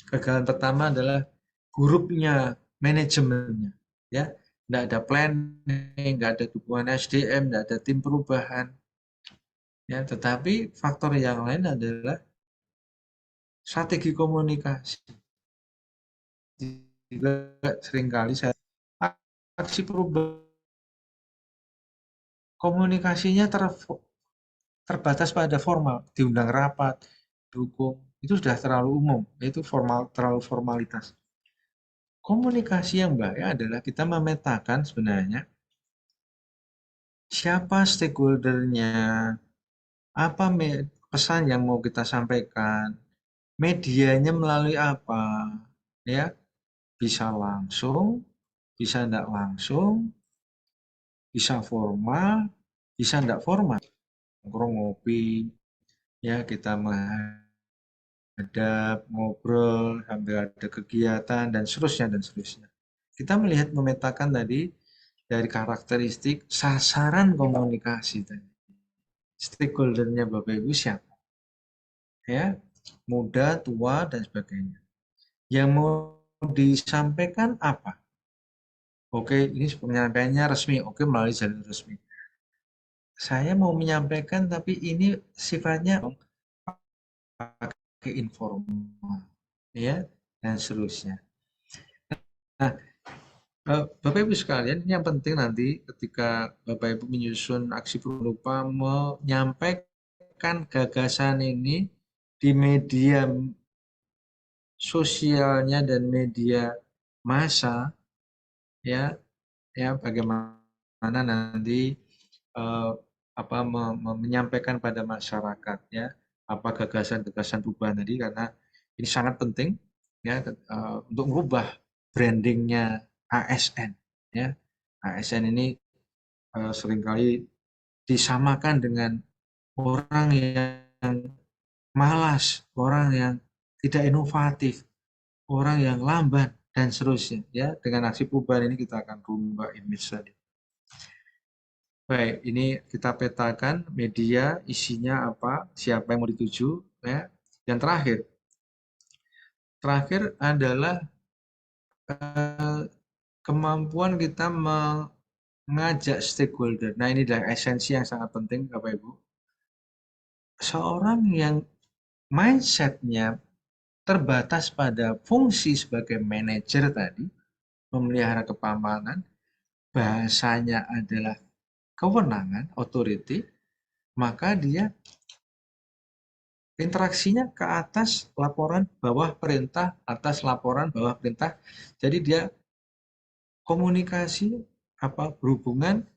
Kegagalan pertama adalah buruknya manajemennya, ya, nggak ada planning, nggak ada dukungan SDM, nggak ada tim perubahan, ya. Tetapi faktor yang lain adalah strategi komunikasi. Juga seringkali saya aksi perubahan komunikasinya terbatas pada formal, diundang rapat, dukung, itu sudah terlalu umum, itu terlalu formalitas. Komunikasi yang baik adalah kita memetakan sebenarnya siapa stakeholder-nya, apa pesan yang mau kita sampaikan, medianya melalui apa, ya, bisa langsung, bisa tidak langsung, bisa formal, bisa tidak formal, nongkrong ngopi, ya kita menghadap, ngobrol, sambil ada kegiatan dan seterusnya. Kita melihat memetakan tadi dari karakteristik sasaran komunikasi tadi. Stakeholder-nya Bapak Ibu siapa? Ya, muda, tua, dan sebagainya. Yang mau disampaikan apa? Oke, ini penyampaiannya resmi. Oke, melalui jalur resmi. Saya mau menyampaikan, tapi ini sifatnya pakai informal, ya, dan seterusnya. Nah, Bapak Ibu sekalian, ini yang penting nanti ketika Bapak Ibu menyusun aksi lupa menyampaikan gagasan ini di media sosialnya dan media massa, ya, bagaimana nanti menyampaikan pada masyarakat, ya, apa gagasan-gagasan perubahan tadi, karena ini sangat penting, ya, untuk merubah brandingnya ASN, ya. ASN ini seringkali disamakan dengan orang yang malas, orang yang tidak inovatif, orang yang lamban, dan seterusnya, ya. Dengan aksi perubahan ini kita akan rubah image tadi. Baik, ini kita petakan media isinya apa, siapa yang mau dituju, ya. Yang terakhir adalah kemampuan kita mengajak stakeholder. Nah, ini adalah esensi yang sangat penting, Bapak Ibu. Seorang yang mindset-nya terbatas pada fungsi sebagai manajer tadi, memelihara kepamanan, bahasanya adalah kewenangan, authority, maka dia interaksinya ke atas laporan, bawah perintah, atas laporan, bawah perintah. Jadi dia komunikasi berhubungan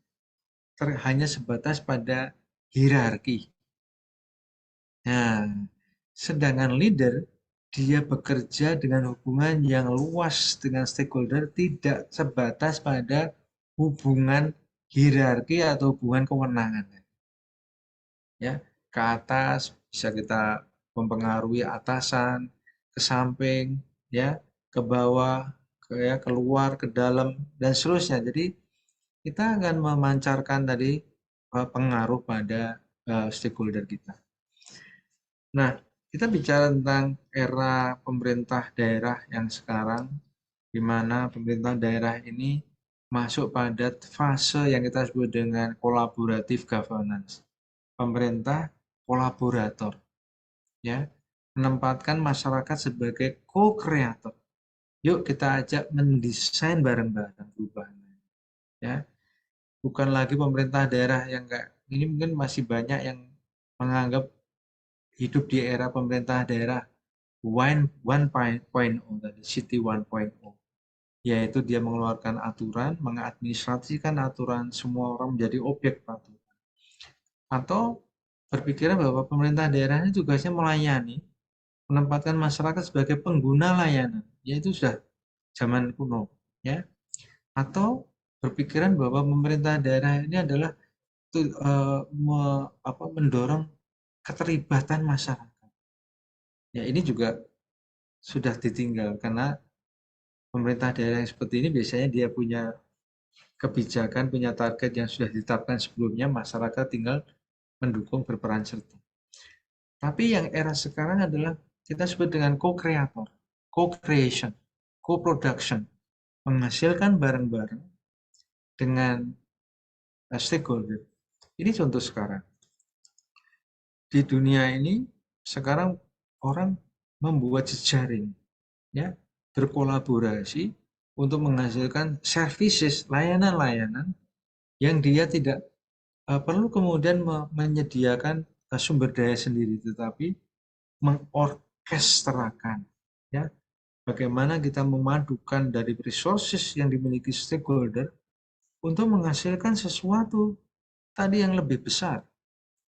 hanya sebatas pada hierarki. Nah, sedangkan leader dia bekerja dengan hubungan yang luas dengan stakeholder, tidak sebatas pada hubungan hierarki atau hubungan kewenangan. Ya, ke atas bisa kita mempengaruhi atasan, ke samping, ya, ke bawah, keluar, ke dalam, dan seterusnya. Jadi kita akan memancarkan tadi pengaruh pada stakeholder kita. Nah, kita bicara tentang era pemerintah daerah yang sekarang, di mana pemerintah daerah ini masuk pada fase yang kita sebut dengan collaborative governance. Pemerintah kolaborator, ya, menempatkan masyarakat sebagai co-kreator. Yuk kita ajak mendesain bareng-bareng perubahan, ya. Bukan lagi pemerintah daerah yang kayak ini, mungkin masih banyak yang menganggap hidup di era pemerintah daerah 1.0, City 1.0, yaitu dia mengeluarkan aturan, mengadministrasikan aturan, semua orang menjadi objek patuh. Atau berpikiran bahwa pemerintah daerah ini tugasnya melayani, menempatkan masyarakat sebagai pengguna layanan, yaitu sudah zaman kuno, ya. Atau berpikiran bahwa pemerintah daerah ini adalah mendorong keterlibatan masyarakat. Ya, ini juga sudah ditinggal karena pemerintah daerah yang seperti ini biasanya dia punya kebijakan, punya target yang sudah ditetapkan sebelumnya, masyarakat tinggal mendukung, berperan serta. Tapi yang era sekarang adalah kita sebut dengan co-creator, co-creation, co-production, menghasilkan bareng-bareng dengan stakeholder. Ini contoh sekarang. Di dunia ini sekarang orang membuat jejaring, ya, berkolaborasi untuk menghasilkan services, layanan-layanan yang dia tidak perlu kemudian menyediakan sumber daya sendiri, tetapi mengorkestrakan, ya, bagaimana kita memadukan dari resources yang dimiliki stakeholder untuk menghasilkan sesuatu tadi yang lebih besar.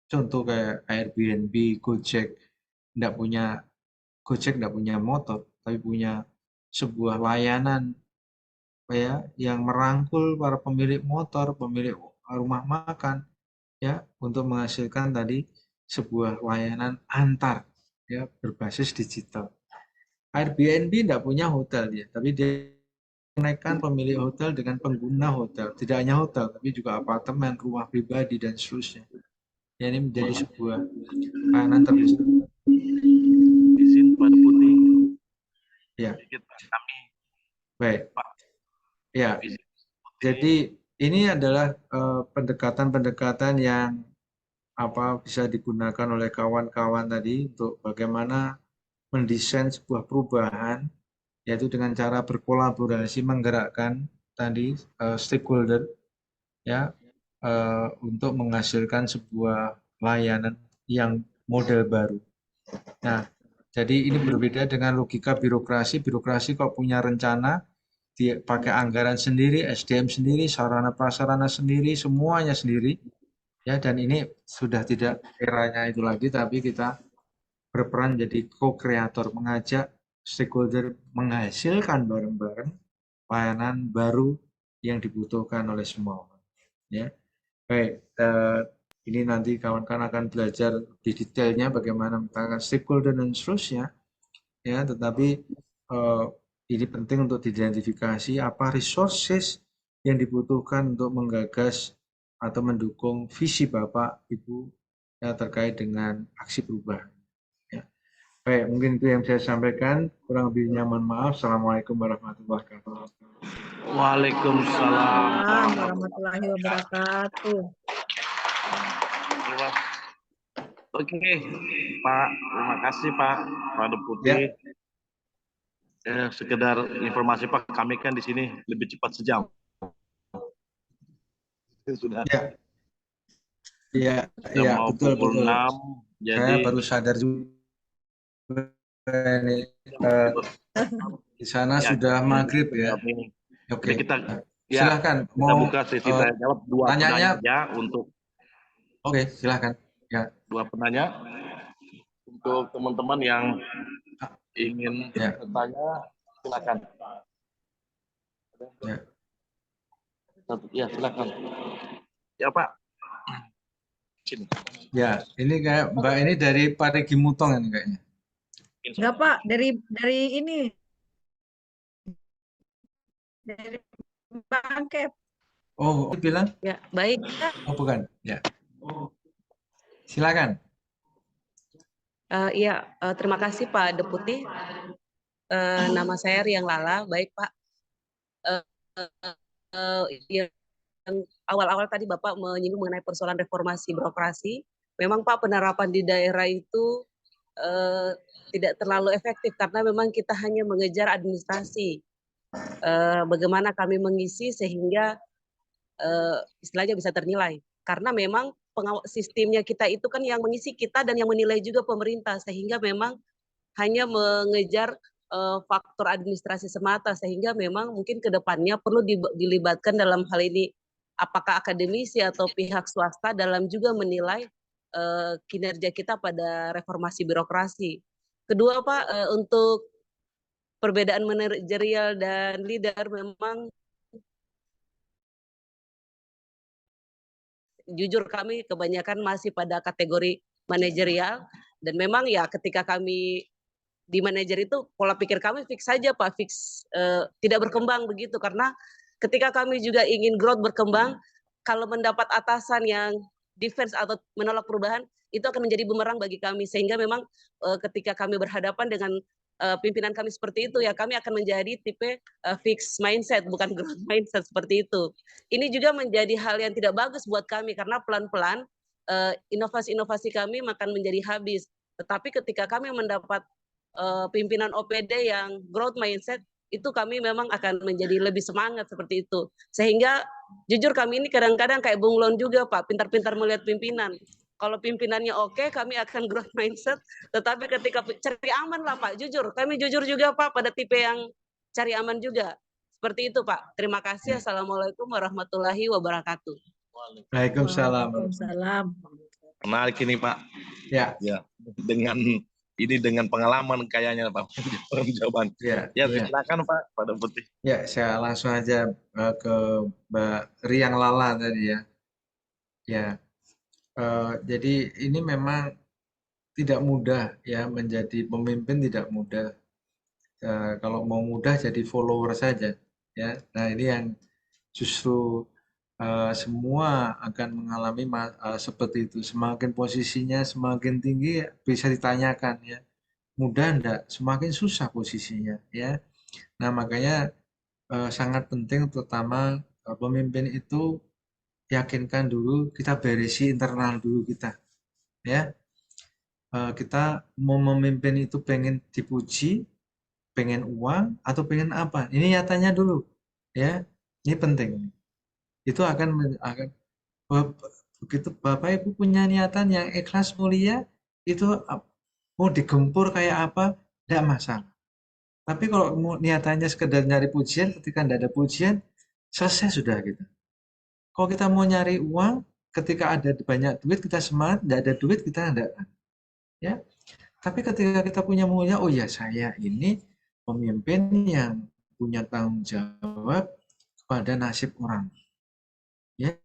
Contoh kayak Airbnb, Gojek nggak punya motor, tapi punya sebuah layanan, ya, yang merangkul para pemilik motor, pemilik rumah makan, ya, untuk menghasilkan tadi sebuah layanan antar, ya, berbasis digital. Airbnb tidak punya hotel dia, tapi dia menaikkan pemilik hotel dengan pengguna hotel, tidak hanya hotel, tapi juga apartemen, rumah pribadi dan seterusnya. Ya, ini menjadi sebuah layanan terbesar. Izin Pak Deputi. Ya. Sedikit kami. Baik. Pak. Ya. Jadi ini adalah pendekatan-pendekatan yang bisa digunakan oleh kawan-kawan tadi untuk bagaimana mendesain sebuah perubahan, yaitu dengan cara berkolaborasi, menggerakkan tadi stakeholder, ya, untuk menghasilkan sebuah layanan yang model baru. Nah, jadi ini berbeda dengan logika birokrasi. Birokrasi kok punya rencana, dia pakai anggaran sendiri, SDM sendiri, sarana prasarana sendiri, semuanya sendiri. Ya, dan ini sudah tidak eranya itu lagi, tapi kita berperan jadi co-kreator, mengajak stakeholder menghasilkan bareng-bareng layanan baru yang dibutuhkan oleh semua orang. Ya, baik. Ini nanti kawan-kawan akan belajar lebih detailnya bagaimana menggunakan stakeholder dan seterusnya. Ya, tetapi ini penting untuk diidentifikasi apa resources yang dibutuhkan untuk menggagas atau mendukung visi Bapak Ibu, ya, terkait dengan aksi perubahan. Ya. Baik, mungkin itu yang saya sampaikan. Kurang lebihnya mohon maaf. Assalamualaikum warahmatullahi wabarakatuh. Waalaikumsalam warahmatullahi wabarakatuh. Oke, Pak. Terima kasih Pak Deputi. Sekedar informasi Pak, kami kan di sini lebih cepat sejam. Sudah. Ya, mau betul. Pukul 6, jadi saya baru sadar juga ini di sana ya, sudah maghrib ya. Oke. Silakan. Kita buka sesi tanya jawab dua penanya aja untuk. Oke, silakan. Ya. Dua penanya untuk teman-teman yang ingin bertanya, silakan. Ya, silakan. Ya Pak. Sini. Ya, ini kayak Mbak ini dari Parigi Mutong ini kayaknya. Enggak Pak, dari ini. Dari Bangkep. Oh, bilang? Ya, baik. Oh, bukan. Ya. Silakan. Terima kasih Pak Deputi. Nama saya Riang Lala. Baik Pak. Yang awal-awal tadi Bapak menyinggung mengenai persoalan reformasi birokrasi. Memang Pak, penerapan di daerah itu tidak terlalu efektif karena memang kita hanya mengejar administrasi. Bagaimana kami mengisi sehingga istilahnya bisa ternilai. Karena memang sistemnya kita itu kan yang mengisi kita dan yang menilai juga pemerintah, sehingga memang hanya mengejar faktor administrasi semata, sehingga memang mungkin ke depannya perlu dilibatkan dalam hal ini apakah akademisi atau pihak swasta dalam juga menilai kinerja kita pada reformasi birokrasi. Kedua Pak, untuk perbedaan manajerial dan leader memang jujur kami kebanyakan masih pada kategori manajerial, dan memang ya ketika kami di manajer itu pola pikir kami fix saja Pak, fix tidak berkembang begitu, karena ketika kami juga ingin growth berkembang, kalau mendapat atasan yang defense atau menolak perubahan, itu akan menjadi bumerang bagi kami, sehingga memang ketika kami berhadapan dengan pimpinan kami seperti itu, ya kami akan menjadi tipe fix mindset, bukan growth mindset seperti itu. Ini juga menjadi hal yang tidak bagus buat kami, karena pelan-pelan inovasi-inovasi kami akan menjadi habis. Tetapi ketika kami mendapat pimpinan OPD yang growth mindset, itu kami memang akan menjadi lebih semangat seperti itu. Sehingga jujur kami ini kadang-kadang kayak bunglon juga Pak, pintar-pintar melihat pimpinan. Kalau pimpinannya oke, kami akan growth mindset. Tetapi ketika cari aman lah Pak, jujur. Kami jujur juga Pak pada tipe yang cari aman juga. Seperti itu Pak. Terima kasih. Assalamualaikum warahmatullahi wabarakatuh. Waalaikumsalam. Waalaikumsalam. Menarik ini Pak. Ya, Ya, dengan pengalaman kayaknya Pak. Jawaban. ya. Silakan Pak, pada Putih. Ya, saya langsung aja ke Mbak Riang Lala tadi ya. Ya, jadi ini memang tidak mudah ya, menjadi pemimpin tidak mudah. Kalau mau mudah jadi follower saja ya. Nah, ini yang justru semua akan mengalami seperti itu. Semakin posisinya semakin tinggi bisa ditanyakan ya. Mudah enggak? Semakin susah posisinya ya. Nah, makanya sangat penting terutama pemimpin itu yakinkan dulu, kita beresi internal dulu kita ya. Kita mau memimpin itu pengen dipuji, pengen uang atau pengen apa? Ini nyatanya dulu ya. Ini penting. Itu akan begitu Bapak Ibu punya niatan yang ikhlas mulia, itu mau digempur kayak apa tidak masalah. Tapi kalau niatannya sekedar nyari pujian, ketika tidak ada pujian selesai sudah gitu. Kalau kita mau nyari uang, ketika ada banyak duit kita semangat, tidak ada duit kita tidak, ya. Tapi ketika kita punya mulia, oh ya saya ini pemimpin yang punya tanggung jawab pada nasib orang. Ya,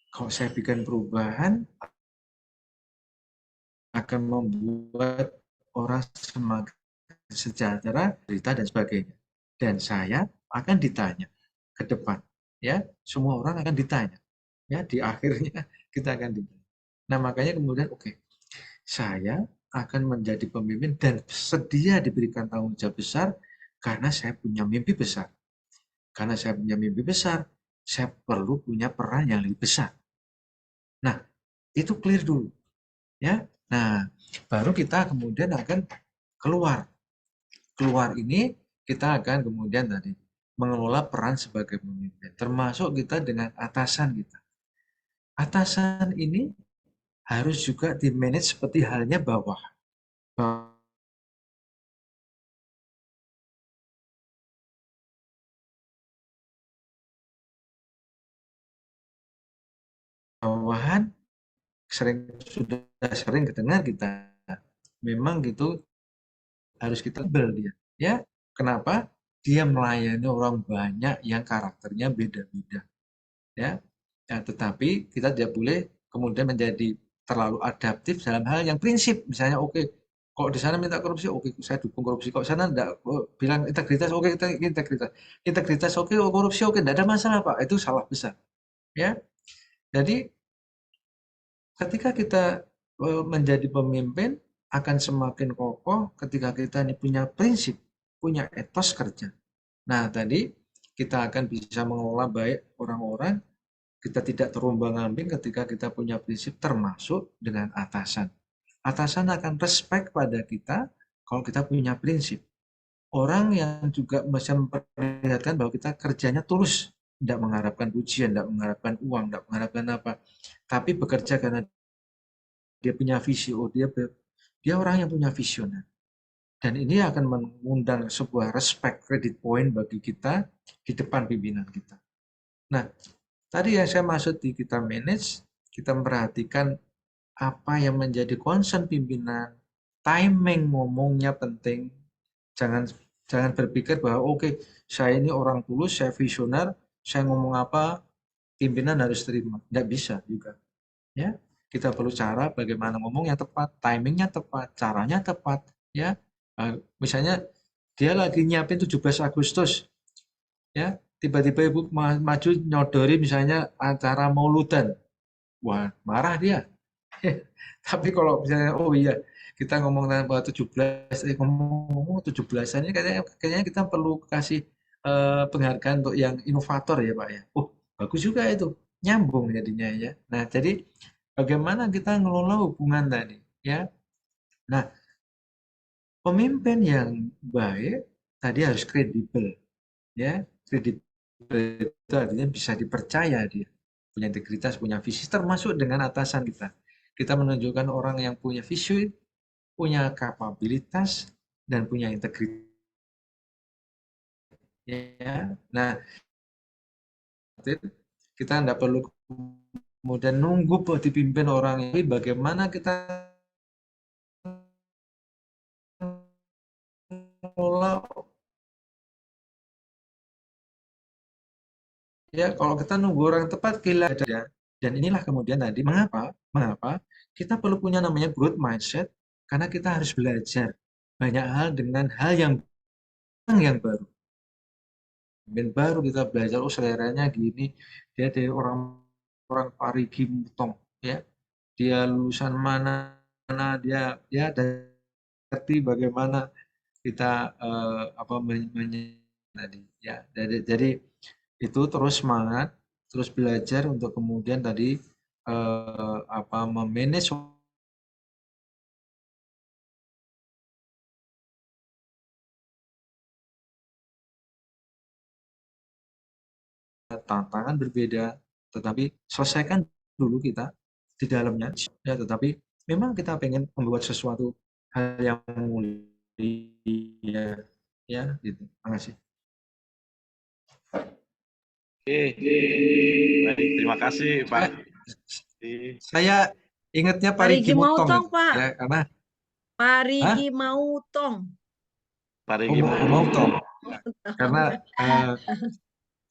kalau saya bikin perubahan akan membuat orang semakin sejahtera, cerita dan sebagainya. Dan saya akan ditanya ke depan, ya semua orang akan ditanya, ya di akhirnya kita akan ditanya. Nah makanya kemudian oke, saya akan menjadi pemimpin dan sedia diberikan tanggung jawab besar karena saya punya mimpi besar. Karena saya punya mimpi besar, saya perlu punya peran yang lebih besar. Nah, itu clear dulu. Ya. Nah, baru kita kemudian akan keluar. Keluar ini kita akan kemudian tadi mengelola peran sebagai pemimpin, termasuk kita dengan atasan kita. Atasan ini harus juga di-manage seperti halnya bawah. Bawahan sudah sering kedengar kita, memang gitu harus kita bel dia. Ya, kenapa? Dia melayani orang banyak yang karakternya beda-beda. Ya, tetapi kita tidak boleh kemudian menjadi terlalu adaptif dalam hal yang prinsip. Misalnya, oke, kok di sana minta korupsi, oke, saya dukung korupsi. Kok sana enggak bilang integritas, oke, kita integritas. Integritas, oke, korupsi, oke, enggak ada masalah, Pak. Itu salah besar. Ya, jadi ketika kita menjadi pemimpin akan semakin kokoh ketika kita ini punya prinsip, punya etos kerja. Nah, tadi kita akan bisa mengelola baik orang-orang, kita tidak terombang-ambing ketika kita punya prinsip termasuk dengan atasan. Atasan akan respect pada kita kalau kita punya prinsip. Orang yang juga bisa memperlihatkan bahwa kita kerjanya tulus, tidak mengharapkan pujian, tidak mengharapkan uang, tidak mengharapkan apa, tapi bekerja karena dia punya visi, oh dia orang yang punya visioner. Dan ini akan mengundang sebuah respect, credit point bagi kita di depan pimpinan kita. Nah, tadi yang saya maksud di kita manage, kita memperhatikan apa yang menjadi concern pimpinan, timing ngomongnya penting. Jangan berpikir bahwa oke, saya ini orang tulus, saya visioner, saya ngomong apa pimpinan harus terima. Tidak bisa juga. Ya, kita perlu cara bagaimana ngomong yang tepat, timingnya tepat, caranya tepat. Ya, misalnya dia lagi nyiapin 17 Agustus, ya tiba-tiba ibu maju nyodori misalnya acara Mauludan, wah marah dia. Tapi kalau misalnya oh iya kita ngomong tentang 17 ngomong 17-an ini kayaknya kita perlu kasih penghargaan untuk yang inovator ya Pak ya. Oh bagus juga itu, nyambung jadinya ya. Nah jadi bagaimana kita ngelola hubungan tadi ya. Nah pemimpin yang baik tadi harus kredibel ya. Kredibel itu artinya bisa dipercaya dia, punya integritas, punya visi, termasuk dengan atasan kita. Kita menunjukkan orang yang punya visi, punya kapabilitas, dan punya integritas. Ya. Nah, kita tidak perlu kemudian nunggu dipimpin orang ini, bagaimana kita mengelola. Ya, kalau kita nunggu orang tepat gila ya. Dan inilah kemudian tadi mengapa kita perlu punya namanya growth mindset, karena kita harus belajar banyak hal dengan hal yang baru. Dan baru kita belajar oh seleranya gini, dia dari orang Parigi Mutong ya. Dia lulusan mana dia ya, dan ngerti bagaimana kita tadi ya. Jadi itu terus semangat, terus belajar untuk kemudian tadi memanage tantangan berbeda, tetapi selesaikan dulu kita di dalamnya ya. Tetapi memang kita pengen membuat sesuatu hal yang mulia ya gitu. Terima kasih. Oke, baik, terima kasih Pak. Saya ingatnya Parigi Mutong Pak. ya, karena Parigi Mutong. Parigi Mutong. Karena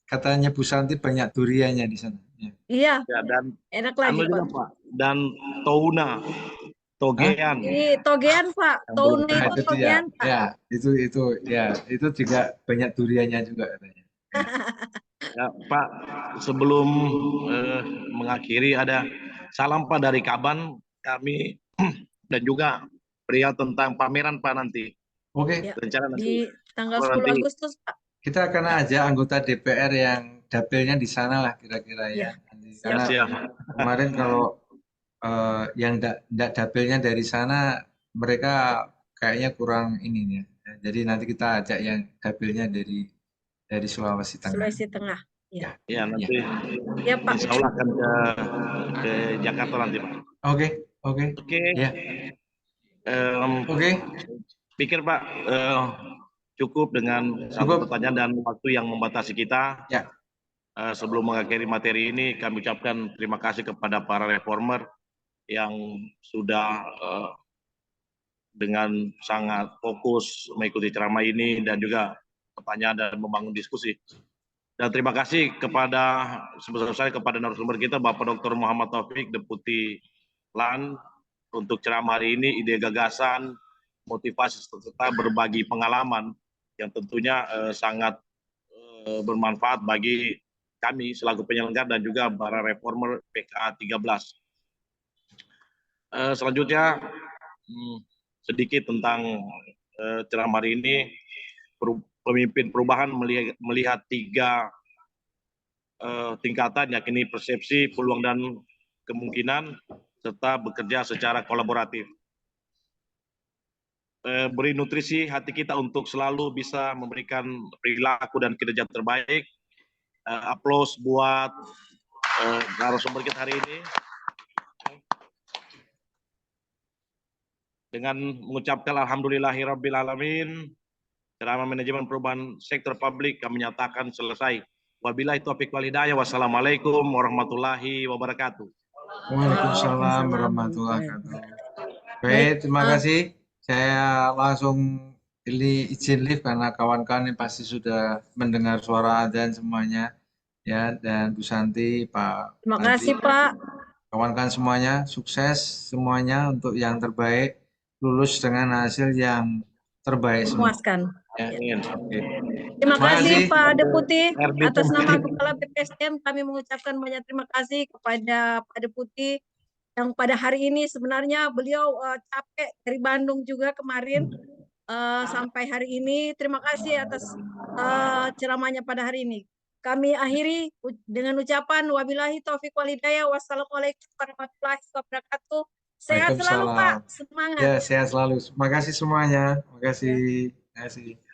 katanya Bu Santi banyak duriannya di sana. Ya. Iya. Ya, dan enak lagi Pak. Dan touna, togean. Ini togean Pak. Touna itu togean Pak. Ya, itu juga banyak duriannya juga katanya. Ya, Pak, sebelum mengakhiri ada salam Pak dari Kaban kami dan juga perihal tentang pameran Pak nanti. Oke. Ya, Rencana di nanti tanggal 10 Agustus Pak. Kita akan ajak anggota DPR yang dapilnya di sana lah kira-kira ya. Karena kemarin kalau yang tidak dapilnya dari sana mereka kayaknya kurang ini ya. Jadi nanti kita ajak yang dapilnya dari Sulawesi Tengah. Sulawesi Tengah. Ya. Ya nanti ya, Pak. insya Allah akan ke Jakarta nanti Pak. Oke. Ya. Pikir Pak cukup dengan satu pertanyaan dan waktu yang membatasi kita. Ya. Sebelum mengakhiri materi ini, kami ucapkan terima kasih kepada para reformer yang sudah dengan sangat fokus mengikuti ceramah ini dan juga pertanyaan dan membangun diskusi. Dan terima kasih sebesar-besarnya kepada narasumber kita, Bapak Dr. Muhammad Taufik, Deputi LAN, untuk ceramah hari ini, ide gagasan, motivasi serta berbagi pengalaman yang tentunya sangat bermanfaat bagi kami selaku penyelenggara dan juga para reformer PKA 13. Selanjutnya sedikit tentang ceramah hari ini. Pemimpin perubahan melihat 3 tingkatan, yakni persepsi, peluang dan kemungkinan, serta bekerja secara kolaboratif. Beri nutrisi hati kita untuk selalu bisa memberikan perilaku dan kinerja terbaik. Aplaus buat narasumber kita hari ini. Dengan mengucapkan alhamdulillahirabbil alamin, ceramah manajemen perubahan sektor publik kami nyatakan selesai. Wabillahi taufiq wal hidayah. Wassalamualaikum warahmatullahi wabarakatuh. Waalaikumsalam warahmatullahi wabarakatuh. Baik, terima kasih. Saya langsung izin live karena kawan-kawan ini pasti sudah mendengar suara adzan semuanya. Ya, dan Bu Santi, Pak Terima Adi, kasih Pak. kawan-kawan semuanya, sukses semuanya untuk yang terbaik, lulus dengan hasil yang terbaik semua. Memuaskan. Ya. Amin. Oke. Terima kasih Pak Deputi. RD Atas nama Putri. Kepala BPSDM kami mengucapkan banyak terima kasih kepada Pak Deputi yang pada hari ini sebenarnya beliau capek dari Bandung juga kemarin sampai hari ini. Terima kasih atas ceramahnya pada hari ini. Kami akhiri dengan ucapan wabillahi taufiq walhidayah. Wassalamualaikum warahmatullahi wabarakatuh. Sehat selalu Pak. Waalaikumsalam. Semangat. Ya, sehat selalu. Terima kasih semuanya. Terima kasih. Ya. Terima kasih.